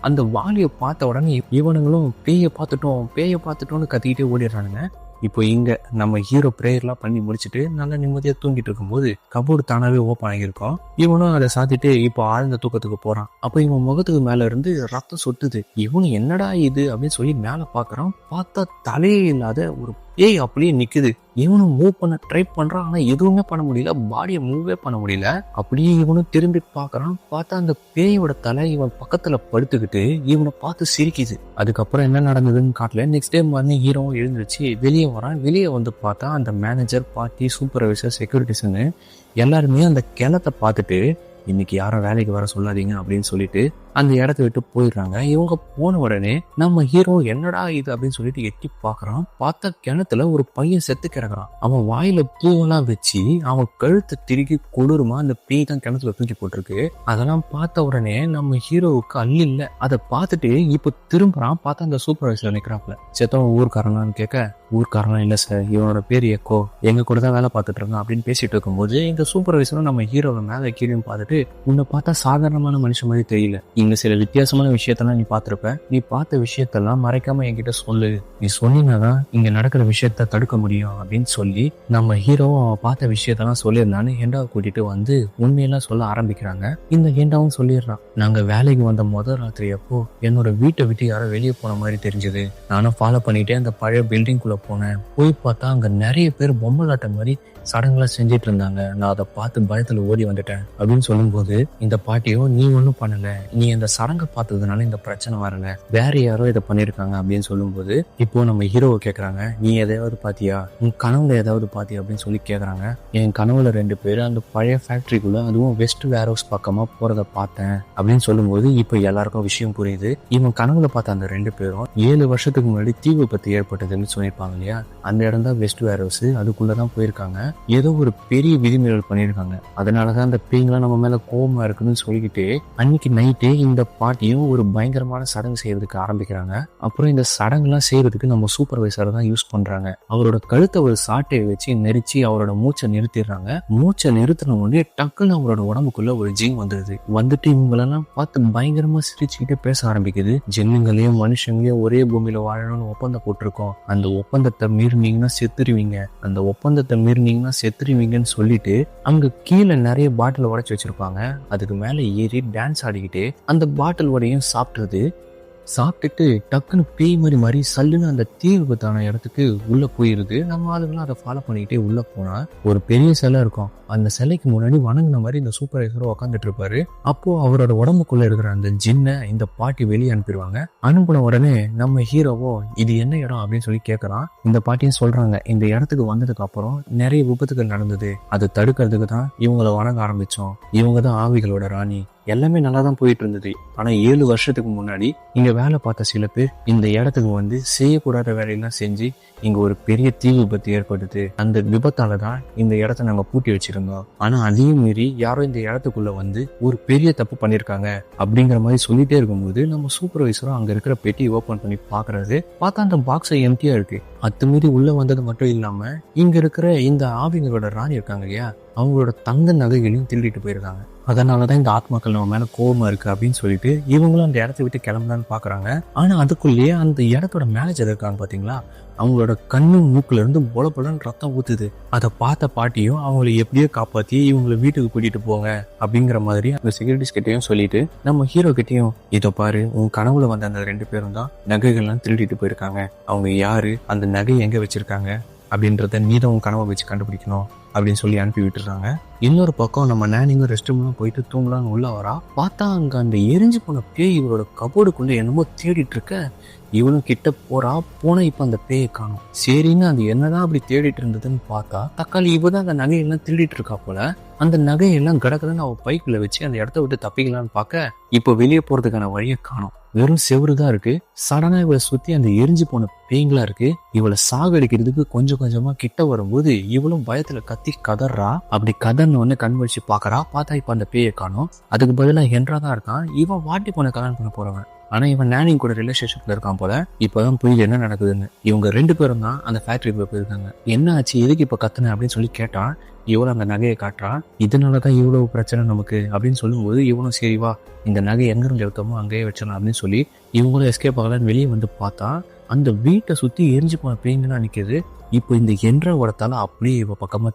அந்த வாலியை பார்த்த உடனே இவனுங்களும் பேயை பார்த்துட்டோம்னு கத்திக்கிட்டே ஓடிடுறானுங்க. இப்போ இங்க நம்ம ஹீரோ ப்ரேயர்லாம் பண்ணி முடிச்சுட்டு நல்லா நிம்மதியா தூங்கிட்டு இருக்கும்போது கபோர்டு தானாவே ஓப்பன் ஆகியிருக்கும். இவனும் அதை சாத்திட்டு இப்போ ஆழ்ந்த தூக்கத்துக்கு போறான். அப்போ இவன் முகத்துக்கு மேல இருந்து ரத்தம் சொட்டுது. இவனு என்னடா இது அப்படின்னு சொல்லி மேல பாக்குறான். பார்த்தா தலையே இல்லாத ஒரு பேய் அப்படியே நிக்குது. இவனும் மூவ் பண்ண ட்ரை பண்றான். ஆனா எதுவுமே பண்ண முடியல. பாடியை மூவே பண்ண முடியல. அப்படியே இவனும் திரும்பி பாக்குறான். பார்த்தா அந்த பேயோட தலை இவன் பக்கத்துல படுத்துக்கிட்டு இவனை பார்த்து சிரிக்குது. அதுக்கப்புறம் என்ன நடந்ததுன்னு காட்டல. நெக்ஸ்ட் டே மார்னிங் ஹீரோவும் எழுந்துருச்சு வெளியே வரான். வெளியே வந்து பார்த்தா அந்த மேனேஜர், பார்ட்டி, சூப்பர்வைசர், செக்யூரிட்டிஸ்ன்னு எல்லாருமே அந்த கிணத்தை பார்த்துட்டு இன்னைக்கு யாரும் வேலைக்கு வர சொல்லாதீங்க அப்படின்னு சொல்லிட்டு அந்த இடத்த விட்டு போயிடுறாங்க. இவங்க போன உடனே நம்ம ஹீரோ என்னடா இது அப்படின்னு சொல்லிட்டு எட்டி பாக்குறான். பார்த்தா கிணத்துல ஒரு பையன் செத்து கிடக்குறான். அவன் வாயில பூவெல்லாம் வச்சு அவன் கழுத்தை திருக்கி கொடூரமா அந்த பேய் தான் கிணத்துல தூக்கி போட்டிருக்கு. அதெல்லாம் பார்த்த உடனே நம்ம ஹீரோவுக்கு அள்ளி இல்ல. அதை பார்த்துட்டு இப்போ திரும்புறான். பார்த்தா அந்த சூப்பர்வைசர் நிக்கிறாப்ல. செத்தவன் ஊர்க்காரனான்னு கேட்க, ஊர்க்காரனா இல்ல சார், இவனோட பேர் எக்கோ, எங்க கூட தான் வேலை பார்த்துட்டு இருக்கான் அப்படின்னு பேசிட்டு இருக்கும்போது இந்த சூப்பர்வைசரும் நம்ம ஹீரோவை மேல கீழே பார்த்துட்டு, உன்னை பார்த்தா சாதாரணமான மனுஷன் மாதிரி தெரியல, இங்க சில வித்தியாசமான விஷயத்தெல்லாம் நீ பார்த்திருப்ப, நீ பார்த்த விஷயத்தெல்லாம் மறைக்காம என்கிட்ட சொல்லு, நீ சொன்னீங்கன்னா இங்க நடக்கிற விஷயத்த தடுக்க முடியும் அப்படின்னு சொல்லி நம்ம ஹீரோவும் அவன் பார்த்த விஷயத்தெல்லாம் சொல்லியிருந்தான்னு ஹெண்டாவை கூட்டிட்டு வந்து உண்மையெல்லாம் சொல்ல ஆரம்பிக்கிறாங்க. இந்த ஹெண்டாவும் சொல்லிடுறான், நாங்க வேலைக்கு வந்த முதல் ராத்திரி அப்போ என்னோட வீட்டை விட்டு யாரோ வெளியே போன மாதிரி தெரிஞ்சது. நானும் ஃபாலோ பண்ணிட்டே அந்த பழைய பில்டிங்குள்ள போனேன். போய் பார்த்தா அங்க நிறைய பேர் பொம்மலாட்டம் மாதிரி சடங்குலாம் செஞ்சிட்டு இருந்தாங்க. நான் அதை பார்த்து பயத்துல ஓடி வந்துட்டேன் அப்படின்னு சொல்லும்போது இந்த பாட்டியோ, நீ ஒன்றும் பண்ணல, நீ அந்த சடங்கை பார்த்ததுனால இந்த பிரச்சனை வரல, வேற யாரோ இதை பண்ணிருக்காங்க அப்படின்னு சொல்லும்போது இப்போ நம்ம ஹீரோவை கேட்கறாங்க, நீ எதையாவது பாத்தியா, உன் கனவுல ஏதாவது பாத்தியா அப்படின்னு சொல்லி கேட்கறாங்க. என் கனவுல 2 பேர் அந்த பழைய ஃபேக்டரிக்குள்ள, அதுவும் வெஸ்ட் வேர் ஹவுஸ் பக்கமா போறத பார்த்தேன் அப்படின்னு சொல்லும்போது இப்போ எல்லாருக்கும் விஷயம் புரியுது. இவன் கனவுல பார்த்த அந்த 2 பேரும் 7 வருஷத்துக்கு முன்னாடி தீ விபத்து ஏற்பட்டதுன்னு சொல்லியிருப்பாங்க இல்லையா, அந்த இடம் தான் வெஸ்ட் வேர் ஹவுஸ். அதுக்குள்ளதான் போயிருக்காங்க. ஏதோ ஒரு பெரிய விதிமீறல் பண்ணியிருக்காங்க. அதனாலதான் அந்த பேய்ங்களாம் நம்ம மேல கோபமா இருக்குன்னு சொல்லிக்கிட்டு அன்னைக்கு நைட்டே இந்த பாட்டியும் ஒரு பயங்கரமான சடங்கு செய்யறதுக்கு ஆரம்பிக்கிறாங்க. அப்புறம் இந்த சடங்குலாம் செய்யறதுக்கு நம்ம சூப்பர்வைசரை தான் யூஸ் பண்றாங்க. அவரோட கழுத்தை ஒரு சாட்டையை வச்சு நெரிச்சு அவரோட மூச்சை நிறுத்திடுறாங்க. மூச்சை நிறுத்தின உடனே டக்குன்னு அவரோட உடம்புக்குள்ள ஒரு ஜின் வந்துடுது. வந்துட்டு இவங்களெல்லாம் பார்த்து பயங்கரமா சிரிச்சுக்கிட்டே பேச ஆரம்பிக்குது. ஜின்னுங்களையும் மனுஷங்களையும் ஒரே பூமியில வாழணும்னு ஒப்பந்தம் போட்டிருக்கோம், அந்த ஒப்பந்தத்தை மீறினீங்கன்னா செத்துருவீங்க, அந்த ஒப்பந்தத்தை மீறினீங்கன்னா செத்துருவீங்கன்னு சொல்லிட்டு அங்க கீழே நிறைய பாட்டில் உடைச்சு வச்சிருப்பாங்க. அதுக்கு மேல ஏறி டான்ஸ் ஆடிக்கிட்டு அந்த பாட்டில் உடையும் சாப்பிட்டுட்டு டக்குன்னு பேய் மாதிரி சல்லுன்னு அந்த தீ விபத்தான இடத்துக்கு உள்ள போயிருது. நம்ம ஆளுங்களும் அதை ஃபாலோ பண்ணிக்கிட்டே உள்ள போனா ஒரு பெரிய சிலை இருக்கும். அந்த சிலைக்கு முன்னாடி வணங்கின மாதிரி இந்த சூப்பர்வைசரும் உட்காந்துட்டு இருப்பாரு. அப்போ அவரோட உடம்புக்குள்ள இருக்கிற அந்த ஜின்னை இந்த பாட்டி வெளியே அனுப்பிடுவாங்க. அனுப்பின உடனே நம்ம ஹீரோவோ இது என்ன இடம் அப்படின்னு சொல்லி கேட்கறான். இந்த பாட்டியும் சொல்றாங்க, இந்த இடத்துக்கு வந்ததுக்கு அப்புறம் நிறைய விபத்துகள் நடந்தது, அதை தடுக்கிறதுக்கு தான் இவங்களை வணங்க ஆரம்பிச்சோம், இவங்க தான் ஆவிகளோட ராணி, எல்லாமே நல்லா தான் போயிட்டு இருந்தது. ஆனா 7 வருஷத்துக்கு முன்னாடி இங்க வேலை பார்த்த சில பேர் இந்த இடத்துக்கு வந்து செய்யக்கூடாத வேலையெல்லாம் செஞ்சு இங்க ஒரு பெரிய தீ விபத்து ஏற்படுது. அந்த விபத்தால தான் இந்த இடத்த நாங்க பூட்டி வச்சிருந்தோம். ஆனா அதையும் மீறி யாரோ இந்த இடத்துக்குள்ள வந்து ஒரு பெரிய தப்பு பண்ணிருக்காங்க அப்படிங்கிற மாதிரி சொல்லிட்டே இருக்கும்போது நம்ம சூப்பர்வைசரும் அங்க இருக்கிற பெட்டி ஓபன் பண்ணி பாக்குறாரு. பார்த்தா அந்த பாக்ஸ் எம்டியா இருக்கு. அத்துமீறி உள்ள வந்தது மட்டும் இல்லாம இங்க இருக்கிற இந்த ஆவிங்களோட ராணி இருக்காங்க இல்லையா, அவங்களோட தங்க நகைகளையும் திருடிட்டு போயிருக்காங்க. அதனாலதான் இந்த ஆத்மாக்கள் நம்ம மேல கோபமா இருக்கு அப்படின்னு சொல்லிட்டு இவங்களும் அந்த இடத்த விட்டு கிளம்பலான்னு பாக்குறாங்க. ஆனா அதுக்குள்ளேயே அந்த இடத்தோட மேனேஜர் இருக்காங்க பாத்தீங்களா, அவங்களோட கண்ணு மூக்குல இருந்து பொலன்னு ரத்தம் ஊத்துது. அதை பார்த்த பாட்டியும் அவங்களை எப்படியோ காப்பாத்தி இவங்களை வீட்டுக்கு கூட்டிட்டு போங்க அப்படிங்கிற மாதிரி அந்த செக்யூரிட்டிஸ் கிட்டையும் சொல்லிட்டு நம்ம ஹீரோ கிட்டையும், இதோ பாரு, உன் கனவுல வந்த அந்த 2 பேரும் தான் நகைகள்லாம் திருடிட்டு போயிருக்காங்க, அவங்க யாரு, அந்த நகை எங்க வச்சிருக்காங்க அப்படின்றத நீதான் உன் கனவை வச்சு கண்டுபிடிக்கணும் அப்படின்னு சொல்லி அனுப்பி விட்டுறாங்க. இன்னொரு பக்கம் நம்ம நானிங்க ரெஸ்ட் ரூம்லாம் போயிட்டு தூங்கலான்னு உள்ள வரா. பார்த்தா அங்க அந்த எரிஞ்சு போன பேய் இவரோட கபோர்டுக்குள்ள என்னமோ தேடிட்டு இருக்க. இவனும் கிட்ட போறா. போனா இப்ப அந்த பேயை காணும். சரின்னு அது என்னதான் அப்படி தேடிட்டு இருந்ததுன்னு பார்த்தா தக்காளி இவதான் அந்த நகையெல்லாம் திருடிட்டு இருக்கா போல. அந்த நகையெல்லாம் கடக்கலன்னு அவ பைக்குள்ள வச்சு அந்த இடத்த விட்டு தப்பிக்கலான்னு பார்க்க இப்போ வெளியே போறதுக்கான வழியை காணும். வெறும் செவரு தான் இருக்கு. சடனா இவளை சுத்தி அந்த எரிஞ்சு போன பேய்களா இருக்கு. இவளை சாகடிக்கிறதுக்கு கொஞ்சம் கொஞ்சமா கிட்ட வரும்போது இவளும் பயத்துல கத்தி கதறா. அப்படி கதர்னு ஒண்ணு கண் வச்சு பாக்குறா. பார்த்தா இப்ப அந்த பேயை காணும். அதுக்கு பதிலா ஹென்றா தான் இருக்கான். இவன் வாட்டி போன கல்யாணம் பண்ண போறவன். ஆனா இவன் நானிங் கூட ரிலேஷன்ஷிப்ல இருக்கான் போல. இப்பதான் புரியுது என்ன நடக்குதுன்னு. இவங்க 2 பேரும் தான் அந்த ஃபேக்டரிக்கு போயிருக்காங்க. என்ன ஆச்சு, எதுக்கு இப்ப கத்துன அப்படின்னு சொல்லி கேட்டான். இவளும் அந்த நகையை காட்டுறான். இதனாலதான் இவ்வளவு பிரச்சனை நமக்கு அப்படின்னு சொல்லும்போது இவனும் சரிவா இந்த நகை எங்கிருந்து எடுத்தோமோ அங்கேயே வச்சிடலாம் அப்படின்னு சொல்லி இவங்களும் எஸ்கேப் ஆகலான்னு வெளியே வந்து பார்த்தா அந்த வீட்டை சுத்தி எரிஞ்சு போன பேய்ங்கலாம் நிக்குது. இப்போ இந்த என்ற தலை அப்படியே இவ பக்கமா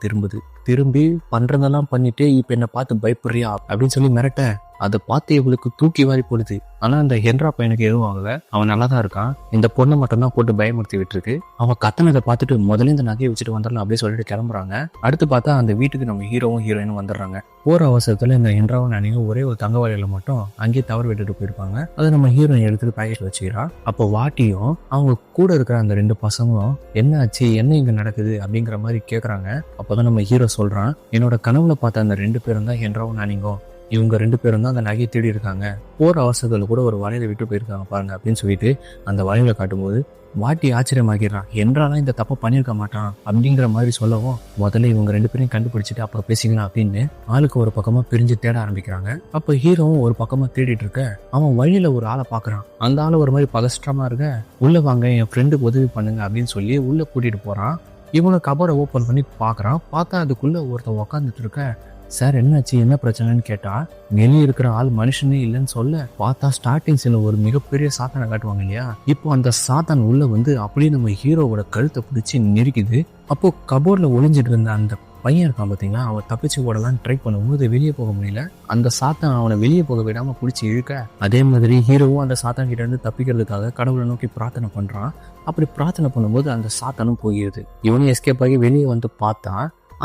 திரும்பி பண்றதெல்லாம் பண்ணிட்டு இப்ப என்ன பார்த்து பயப்படுறியா அப்படின்னு சொல்லி மிரட்ட அதை பார்த்து இவளுக்கு தூக்கி வாரி போடுது. ஆனா அந்த ஹென்றா பையனுக்கு எதுவும் ஆகல. அவன் நல்லா தான் இருக்கான். இந்த பொண்ணை மட்டும் தான் போட்டு பயமுறுத்தி விட்டுருக்கு. அவன் கத்தனதை பார்த்துட்டு முதல்ல இந்த நகையை வச்சுட்டு வந்துடலாம் அப்படியே சொல்லிட்டு கிளம்புறாங்க. அடுத்து பார்த்தா அந்த வீட்டுக்கு நம்ம ஹீரோவும் ஹீரோயினும் வந்துடுறாங்க. போற அவசரத்துல இந்த ஹென்ராவும் நானியும் ஒரே ஒரு தங்க வலையில மட்டும் அங்கேயே தவறு விட்டுட்டு போயிருப்பாங்க. அதை நம்ம ஹீரோயின் எடுத்துட்டு பேக்கெட்ல வச்சுக்கிறா. அப்போ வாட்டியும் அவங்க கூட இருக்கிற அந்த 2 பசங்களும் என்ன ஆச்சு, என்ன இங்க நடக்குது அப்படிங்கிற மாதிரி கேக்குறாங்க. அப்பதான் நம்ம ஹீரோ சொல்றான், என்னோட கனவுல பார்த்த அந்த 2 பேரும் தான் ஹென்ராவும் நானிங்கோ. இவங்க 2 பேரும் தான் அந்த நகையை தேடி இருக்காங்க. போற அவசரத்துல கூட ஒரு வலையில விட்டு போயிருக்காங்க பாருங்க அப்படின்னு சொல்லிட்டு அந்த வலையில காட்டும்போது வாட்டி ஆச்சரியமாகிறான். என்றாலும் இந்த தப்பை பண்ணியிருக்க மாட்டான் அப்படிங்கிற மாதிரி சொல்லவும் முதல்ல இவங்க 2 பேரையும் கண்டுபிடிச்சிட்டு அப்ப பேசிக்கலாம் அப்படின்னு ஆளுக்கு ஒரு பக்கமா பிரிஞ்சு தேட ஆரம்பிக்கிறாங்க. அப்ப ஹீரோவும் ஒரு பக்கமா தேடிட்டு இருக்க அவன் வழியில ஒரு ஆளை பாக்குறான். அந்த ஆளு ஒரு மாதிரி பதஷ்டமா இருக்க உள்ள வாங்க என் ஃப்ரெண்டுக்கு உதவி பண்ணுங்க அப்படின்னு சொல்லி உள்ள கூட்டிட்டு போறான். இவனை கபோர்டை ஓப்பன் பண்ணி பாக்குறான். பார்த்தா அதுக்குள்ள ஒருத்தன் உக்காந்துட்டு இருக்க. சார் என்னாச்சு, என்ன பிரச்சனைன்னு கேட்டா வெளியே இருக்கிற ஆள் மனுஷனே இல்லைன்னு சொல்ல பார்த்தா ஸ்டார்டிங் சீன்ல ஒரு மிகப்பெரிய சாத்தானை காட்டுவாங்க இல்லையா. இப்போ அந்த சாத்தான் உள்ள வந்து அப்படியே நம்ம ஹீரோவோட கழுத்தை பிடிச்சி நெருக்குது. அப்போ கபோர்ட்ல ஒளிஞ்சிட்டு இருந்த அந்த பையன் இருக்கான் பார்த்தீங்களா, அவன் தப்பிச்சு ஓடலான்னு ட்ரை பண்ணும்போது வெளியே போக முடியல. அந்த சாத்தான் அவனை வெளியே போக விடாம பிடிச்சி இழுக்க அதே மாதிரி ஹீரோவும் அந்த சாத்தான் கிட்ட இருந்து தப்பிக்கிறதுக்காக கடவுளை நோக்கி பிரார்த்தனை பண்றான். அப்படி பிரார்த்தனை பண்ணும்போது அந்த சாத்தானும் போயிடுது. இவனும் எஸ்கேப் ஆகி வெளியே வந்து பார்த்தா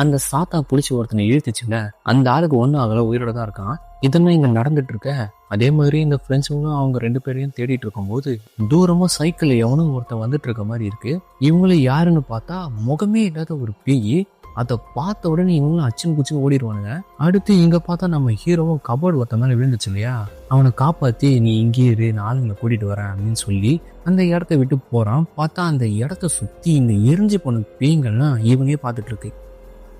அந்த சாத்தா பிடிச்சி ஒருத்தனை இழுத்துச்சுல, அந்த ஆளுக்கு ஒன்றும் ஆகல, உயிரோட தான் இருக்கான். இதெல்லாம் இங்க நடந்துட்டு இருக்க. அதே மாதிரி இந்த ஃப்ரெண்ட்ஸுங்களும் அவங்க 2 பேரையும் தேடிட்டு இருக்கும்போது தூரமா சைக்கிள் எவனும் ஒருத்தன் வந்துட்டு இருக்க மாதிரி இருக்கு. இவங்களும் யாருன்னு பார்த்தா முகமே இல்லாத ஒரு பேய். அதை பார்த்த உடனே இவங்களும் அச்சுன்னு குச்சின்னு ஓடிடுவானுங்க. அடுத்து இங்க பார்த்தா நம்ம ஹீரோவும் கபோர்டு ஒருத்த மேல விழுந்துச்சு இல்லையா, அவனை காப்பாத்தி நீ இங்கே இரு, நான் ஆளுங்களை கூட்டிட்டு வரேன் அப்படின்னு சொல்லி அந்த இடத்த விட்டு போறான். பார்த்தா அந்த இடத்த சுத்தி இந்த எரிஞ்சு போன பேய்கள்லாம் இவனே பார்த்துட்டு இருக்கு.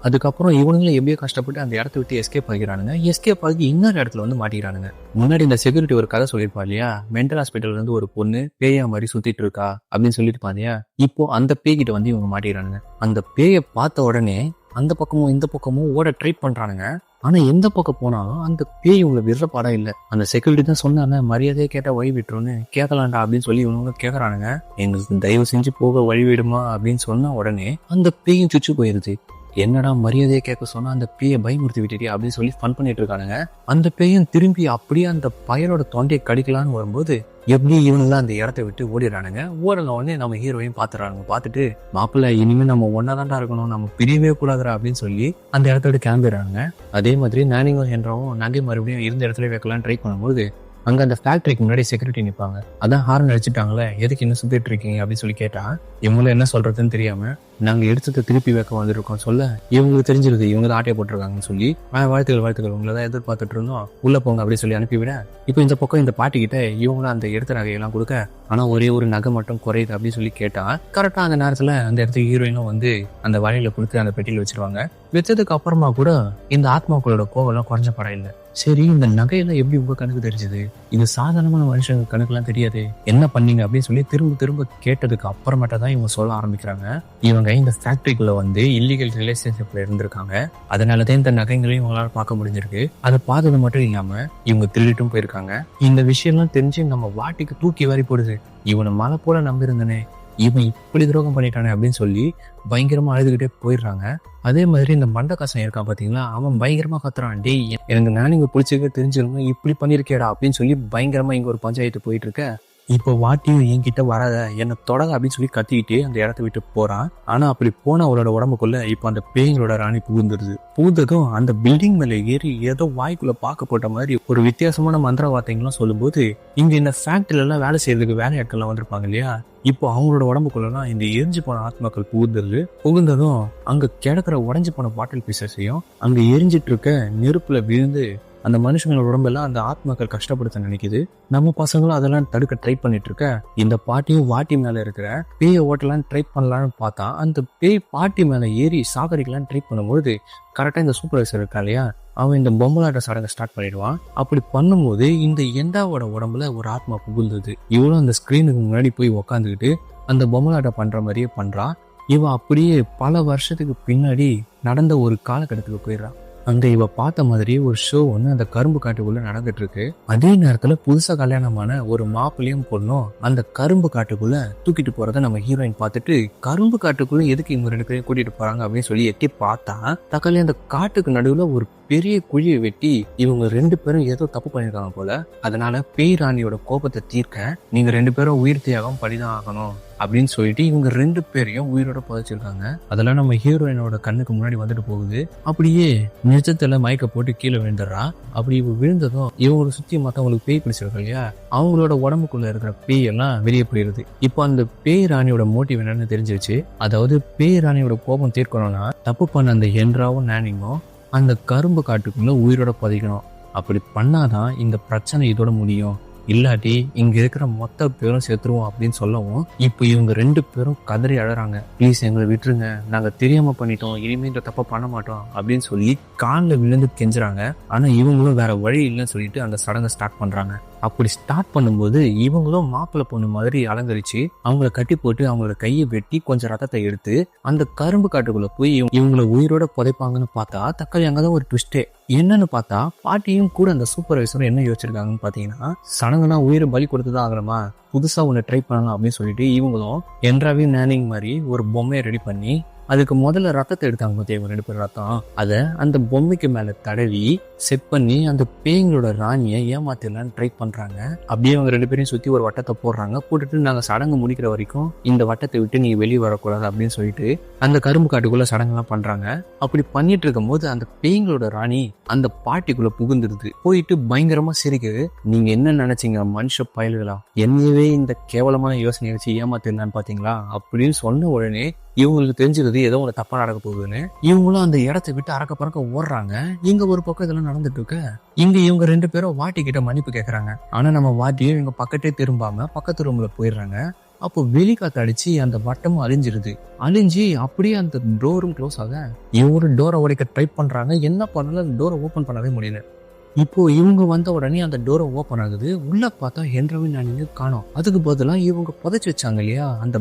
அதுக்கப்புறம் இவனுங்களும் எப்படியோ கஷ்டப்பட்டு அந்த இடத்த விட்டு எஸ்கேப் ஆகிறானுங்க. எஸ்கேப் ஆகி இன்னொரு இடத்துல வந்து மாட்டிக்கிறானுங்க. முன்னாடி இந்த செக்யூரிட்டி ஒரு கதை சொல்லியிருப்பா இல்லையா, மென்டல் ஹாஸ்பிட்டல்ல இருந்து ஒரு பொண்ணு பேயா மாதிரி சுத்திட்டு இருக்கா அப்படின்னு சொல்லிட்டு பாத்தியா. இப்போ அந்த பேய்கிட்ட வந்து இவங்க மாட்டிக்கிறானுங்க. அந்த பேயை பார்த்த உடனே அந்த பக்கமும் இந்த பக்கமும் ஓட ட்ரை பண்றானுங்க. ஆனா எந்த பக்கம் போனாலும் அந்த பேய் இவங்களை விடுற பாடம் இல்லை. அந்த செக்யூரிட்டி தான் சொன்னாங்க, மரியாதையை கேட்டா வழி விட்டுருன்னு, கேட்கலாண்டா அப்படின்னு சொல்லி இவங்க கேட்கறானுங்க. எங்களுக்கு தயவு செஞ்சு போக வழி விடுமா அப்படின்னு சொன்ன உடனே அந்த பேயும் சுச்சு போயிருது. என்னடா மரியாதையை கேட்க சொன்னா அந்த பேயை பயமுறுத்தி விட்டுட்டியா அப்படின்னு சொல்லி ஃபன் பண்ணிட்டு இருக்கானுங்க. அந்த பேயும் திரும்பி அப்படியே அந்த பயலோட தொண்டையை கடிக்கலான்னு வரும்போது எப்படி இவனுங்களாம் அந்த இடத்த விட்டு ஓடிடுறானுங்க. ஓடன உடனே நம்ம ஹீரோயும் பாத்துறானுங்க. பார்த்துட்டு மாப்பிள்ள இனிமே நம்ம ஒன்னாதான்டா இருக்கணும், நம்ம பிரியவே கூடாதுரா அப்படின்னு சொல்லி அந்த இடத்த விட்டு கிளம்பிடுறாங்க. அதே மாதிரி நானிங்கும் என்றவும் நகை மறுபடியும் இருந்த இடத்துல வைக்கலான்னு ட்ரை பண்ணும்போது அங்க அந்த ஃபேக்டரிக்கு முன்னாடி செக்யூரிட்டி நிற்பாங்க. அதான் ஹார்ன் அடிச்சுட்டாங்களே, எதுக்கு இன்னும் சுத்திட்டு இருக்கீங்க அப்படின்னு சொல்லி கேட்டா இவங்களும் என்ன சொல்றதுன்னு தெரியாம நாங்க எடுத்ததை திருப்பி வைக்க வந்திருக்கோம் சொல்ல இவங்களுக்கு தெரிஞ்சிருக்கு இவங்க தான் ஆட்டையை போட்டிருக்காங்கன்னு சொல்லி வாழ்த்துக்கள் உங்களை தான் எதிர்பார்த்துட்டு இருந்தோம், உள்ள போங்க அப்படின்னு சொல்லி அனுப்பிவிட இப்போ இந்த பக்கம் இந்த பாட்டி கிட்ட இவங்களும் அந்த எடுத்த நகையெல்லாம் கொடுக்க ஆனா ஒரே ஒரு நகை மட்டும் குறையுது அப்படின்னு சொல்லி கேட்டா கரெக்டா அந்த நேரத்துல அந்த இடத்துக்கு ஹீரோயினும் வந்து அந்த வலையில கொடுத்து அந்த பெட்டியில வச்சிருவாங்க. வச்சதுக்கு அப்புறமா கூட இந்த ஆத்மாக்களோட கோவெல்லாம் குறைஞ்ச படம் இல்லை. சரி, இந்த நகையெல்லாம் எப்படி உங்க கணக்கு தெரிஞ்சது, இது சாதாரணமான மனுஷங்க கணக்குலாம் தெரியாது, என்ன பண்ணீங்க அப்படின்னு சொல்லி திரும்ப கேட்டதுக்கு அப்புறமேட்டா தான் இவங்க சொல்ல ஆரம்பிக்கிறாங்க. இவங்க இந்த ஃபேக்டரிக்குள்ள வந்து இல்லீகல் ரிலேஷன்ஷிப்ல இருந்திருக்காங்க. அதனாலதான் இந்த நகைகளையும் இவங்களால பார்க்க முடிஞ்சிருக்கு. அதை பார்த்தது மட்டும் இல்லாம இவங்க திருடிட்டும் போயிருக்காங்க. இந்த விஷயம்லாம் தெரிஞ்சு நம்ம வாட்டிக்கு தூக்கி வாரி போடுது. இவனை மலை போல நம்பியிருந்தனே, இவன் இப்படி துரோகம் பண்ணிட்டானே அப்படின்னு சொல்லி பயங்கரமா அழுதுகிட்டே போயிடுறாங்க. அதே மாதிரி இந்த மண்டகாசம் இருக்கான் பாத்தீங்களா, அவன் பயங்கரமா கத்துறான், டேய் எனக்கு நான் இங்க பிடிச்சிக்க தெரிஞ்சிருங்க, இப்படி பண்ணிருக்கேடா அப்படின்னு சொல்லி பயங்கரமா இங்க ஒரு பஞ்சாயத்து போயிட்டு இருக்க. இப்போ வாட்டியும் என்கிட்ட வராத, என்னை தொடாத அப்படின்னு சொல்லி கத்திக்கிட்டு அந்த இடத்த விட்டு போறான். ஆனா அப்படி போன அவளோட உடம்புக்குள்ள இப்போ அந்த பேய்களோட ராணி புகுந்ததும் அந்த பில்டிங் மேல ஏறி ஏதோ வாய்க்குள்ள பார்க்க போட்ட மாதிரி ஒரு வித்தியாசமான மந்திர வார்த்தைகள்லாம் சொல்லும்போது, இங்க இந்த ஃபேக்டரியில எல்லாம் வேலை செய்யறதுக்கு வேலையாட்கள்லாம் வந்திருப்பாங்க இல்லையா, இப்போ அவங்களோட உடம்புக்குள்ளலாம் இந்த எரிஞ்சு போன ஆத்மாக்கள் புகுந்ததும் அங்க கிடக்கிற உடஞ்சு போன பாட்டில் பீசஸையும் அங்க எரிஞ்சிட்டு இருக்க நெருப்புல விழுந்து அந்த மனுஷங்களோட உடம்பெல்லாம் அந்த ஆத்மாக்கள் கஷ்டப்படுத்த நினைக்குது. நம்ம பசங்களும் அதெல்லாம் தடுக்க ட்ரை பண்ணிட்டு இருக்க, இந்த பாட்டியும் வாட்டி மேல இருக்கிற பேயை ஓட்டலாம் ட்ரை பண்ணலான்னு பார்த்தா அந்த பேய் பாட்டி மேல ஏறி சாகரிக்கலாம் ட்ரை பண்ணும்போது கரெக்டா இந்த சூப்பர்வைசர் இருக்கா இல்லையா, அவன் இந்த பொம்மலாட்ட சடங்கை ஸ்டார்ட் பண்ணிடுவான். அப்படி பண்ணும்போது இந்த எண்டாவோட உடம்புல ஒரு ஆத்மா புகுந்தது. இவளும் அந்த ஸ்கிரீனுக்கு முன்னாடி போய் உக்காந்துக்கிட்டு அந்த பொம்மலாட்டம் பண்ற மாதிரியே பண்றான். இவன் அப்படியே பல வருஷத்துக்கு பின்னாடி நடந்த ஒரு காலகட்டத்துக்கு போயிடுறான். அங்க இவ பார்த்த மாதிரி ஒரு ஷோ ஒண்ணு அந்த கரும்பு காட்டுக்குள்ள நடந்துட்டு இருக்கு. அதே நேரத்துல புதுசா கல்யாணமான ஒரு மாப்பிள்ளையும் பொண்ணும் அந்த கரும்பு காட்டுக்குள்ள தூக்கிட்டு போறத நம்ம ஹீரோயின் பார்த்துட்டு, கரும்பு காட்டுக்குள்ள எதுக்கு இவங்க 2 பேரையும் கூட்டிட்டு போறாங்க அப்படின்னு சொல்லி எட்டி பார்த்தா, தக்காளி அந்த காட்டுக்கு நடுவுல ஒரு பெரிய குழியை வெட்டி இவங்க 2 பேரும் ஏதோ தப்பு பண்ணிருக்காங்க போல. அதனால பேய் ராணியோட கோபத்தை தீர்க்க நீங்க 2 பேரும் உயிர் தியாகம் பலிதான் ஆகணும் அப்படின்னு சொல்லிட்டு இவங்க 2 பேரையும் உயிரோட புதைச்சிருக்காங்க. அதெல்லாம் நம்ம ஹீரோயினோட கண்ணுக்கு முன்னாடி வந்துட்டு போகுது. அப்படியே நிஜத்துல மயக்க போட்டு கீழே விழுந்துடுறா. அப்படி இவ விழுந்ததும் இவங்களை சுத்தி மத்தவங்களுக்கு பேய் பிடிச்சிருக்கா இல்லையா, அவங்களோட உடம்புக்குள்ள இருக்கிற பேய் எல்லாம் வெளியே போயிடுது. இப்போ அந்த பேய் ராணியோட மோட்டிவ் என்னன்னு தெரிஞ்சிருச்சு. அதாவது பேய் ராணியோட கோபம் தீர்க்கணும்னா தப்பு பண்ண அந்த ஹென்ராவும் நானிங்கும் அந்த கரும்பு காட்டுக்குள்ள உயிரோட புதைக்கணும். அப்படி பண்ணாதான் இந்த பிரச்சனை இதோட முடியும். இல்லாட்டி இங்க இருக்கிற மொத்த பேரும் செத்துருவோம் அப்படின்னு சொல்லவும், இப்போ இவங்க 2 பேரும் கதறி அழறாங்க. ப்ளீஸ் எங்களை விட்டுருங்க, நாங்க தெரியாம பண்ணிட்டோம், இனிமே இந்த தப்ப பண்ண மாட்டோம் அப்படின்னு சொல்லி காலில் விழுந்து கெஞ்சுறாங்க. ஆனா இவங்களும் வேற வழி இல்லைன்னு சொல்லிட்டு அந்த சடங்கை ஸ்டார்ட் பண்றாங்க. அப்படி ஸ்டார்ட் பண்ணும்போது இவங்களும் மாப்பிள்ளை பொண்ணு மாதிரி அலங்கரிச்சு அவங்கள கட்டி போட்டு அவங்களோட கையை வெட்டி கொஞ்சம் ரத்தத்தை எடுத்து அந்த கரும்பு காட்டுக்குள்ள போய் இவங்கள உயிரோட புதைப்பாங்கன்னு பார்த்தா, தக்காளி அங்கதான் ஒரு ட்விஸ்டே. என்னன்னு பார்த்தா, பாட்டியும் கூட அந்த சூப்பர்வைசரும் என்ன யோசிச்சிருக்காங்கன்னு பாத்தீங்கன்னா, சடங்குனா உயிரை பலி கொடுத்துதான் ஆகணுமா, புதுசா ஒண்ணு ட்ரை பண்ணலாம் அப்படின்னு சொல்லிட்டு இவங்களும் என்றாவே நேனிங் மாதிரி ஒரு பொம்மையை ரெடி பண்ணி அதுக்கு முதல்ல ரத்தத்தை எடுத்தாங்க. பார்த்தீங்க 2 பேர் ரத்தம், அதை அந்த பொம்மைக்கு மேல தடவி செட் பண்ணி அந்த பேய்களோட ராணியை ஏமாத்திடலான்னு ட்ரை பண்றாங்க. அப்படியே அவங்க 2 பேரையும் சுத்தி ஒரு வட்டத்தை போடுறாங்க. போட்டுட்டு நாங்க சடங்கு முடிக்கிற வரைக்கும் இந்த வட்டத்தை விட்டு நீங்க வெளியே வரக்கூடாது அப்படின்னு சொல்லிட்டு அந்த கரும்பு காட்டுக்குள்ள சடங்குலாம் பண்றாங்க. அப்படி பண்ணிட்டு இருக்கும் போது அந்த பேய்களோட ராணி அந்த பாட்டிக்குள்ள புகுந்துருது. போயிட்டு பயங்கரமா சிரிக்குது. நீங்க என்ன நினைச்சீங்க மனுஷ பயல்களா, என்னையவே இந்த கேவலமான யோசனை வச்சு ஏமாத்திடலான்னு பாத்தீங்களா அப்படின்னு சொன்ன உடனே இவங்களுக்கு தெரிஞ்சுக்கிறது ஏதோ ஒன்று தப்பா நடக்க போகுதுன்னு. இவங்களும் அந்த இடத்தை விட்டு அறக்க பறக்க ஓடுறாங்க. இங்க ஒரு பக்கம் இதெல்லாம் நடந்துட்டு இருக்கு. இங்க இவங்க 2 பேரும் வாட்டி கிட்ட மன்னிப்பு கேட்கறாங்க. ஆனா நம்ம வாட்டியும் இவங்க பக்கத்தே திரும்பாம பக்கத்து ரூம்ல போயிடுறாங்க. அப்போ வெளிக்காத்து அடிச்சு அந்த வட்டமும் அழிஞ்சு அப்படியே அந்த டோரும் க்ளோஸ் ஆக இவங்க டோரை உடைக்க ட்ரை பண்றாங்க. என்ன பண்ணாலும் அந்த டோரை ஓபன் பண்ணவே முடியல. இப்போ இவங்க வந்த உடனே அந்த டோரை ஓப்பன் ஆகுது. உள்ள பார்த்தா ஹென்ராவும் நானிங்கும் காணோம். அதுக்கு பதிலாக இவங்க புதைச்சு வச்சாங்க இல்லையா அந்த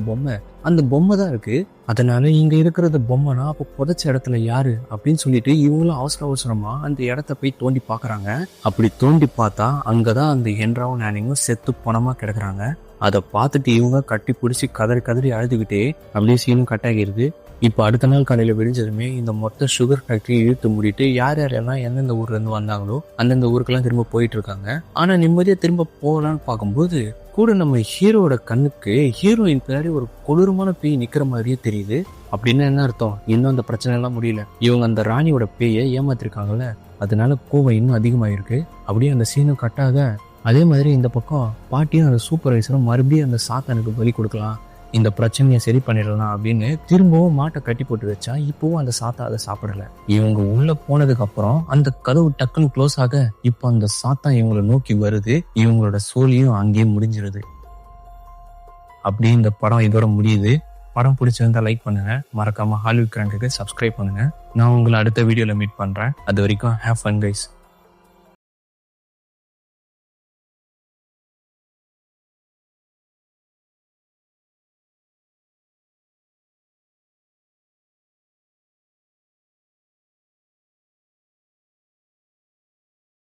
பொம்மை தான் இருக்கு. அதனால இங்க இருக்கிறது பொம்மைனா அப்போ புதைச்ச இடத்துல யாரு அப்படின்னு சொல்லிட்டு இவங்களும் அவசரமா அந்த இடத்த போய் தோண்டி பாக்குறாங்க. அப்படி தோண்டி பார்த்தா அங்கதான் அந்த ஹென்ராவும் நானிங்கும் செத்து பணமா கிடக்குறாங்க. அதை பார்த்துட்டு இவங்க கட்டி பிடிச்சி கதறி அழுதுகிட்டே அப்படியே சீனும் கட் ஆகிருது. இப்போ அடுத்த நாள் காலையில விடிஞ்சதுமே இந்த மொத்த சுகர் ஃபேக்டரியை இழுத்து மூடிட்டு யாரெல்லாம் எந்தெந்த ஊர்ல இருந்து வந்தாங்களோ அந்தந்த ஊருக்கெல்லாம் திரும்ப போயிட்டு இருக்காங்க. ஆனா நிம்மதியா திரும்ப போகலான்னு பார்க்கும்போது கூட நம்ம ஹீரோட கண்ணுக்கு ஹீரோயின் பின்னாடி ஒரு கொடூரமான பேய் நிக்கிற மாதிரியே தெரியுது. அப்படின்னு என்ன அர்த்தம், இன்னும் அந்த பிரச்சனை எல்லாம் முடியல. இவங்க அந்த ராணியோட பேயை ஏமாத்திருக்காங்கல்ல, அதனால கோவம் இன்னும் அதிகமாயிருக்கு. அப்படியே அந்த சீனும் கட்டாக அதே மாதிரி இந்த பக்கம் பாட்டியும் அந்த சூப்பர்வைசரும் மறுபடியும் அந்த சாத்தானுக்கு பலி கொடுக்கலாம், இந்த பிரச்சனையை சரி பண்ணிடலாம் அப்படின்னு திரும்பவும் மாட்டை கட்டி போட்டு வச்சா இப்பவும் அந்த சாத்தா அதை சாப்பிடல. இவங்க உள்ள போனதுக்கு அப்புறம் அந்த கதவு டக்குன்னு க்ளோஸ் ஆக இப்போ அந்த சாத்தா இவங்களை நோக்கி வருது. இவங்களோட சோழியும் அங்கேயே முடிஞ்சிருது. அப்படி இந்த படம் இதோட முடியுது. படம் பிடிச்சிருந்தா லைக் பண்ணுங்க, மறக்காம ஹாலிவுட் கிராங்குக்கு சப்ஸ்கிரைப் பண்ணுங்க. நான் உங்களை அடுத்த வீடியோல மீட் பண்றேன். அது வரைக்கும் ஹேவ் ஃபன் கைஸ்.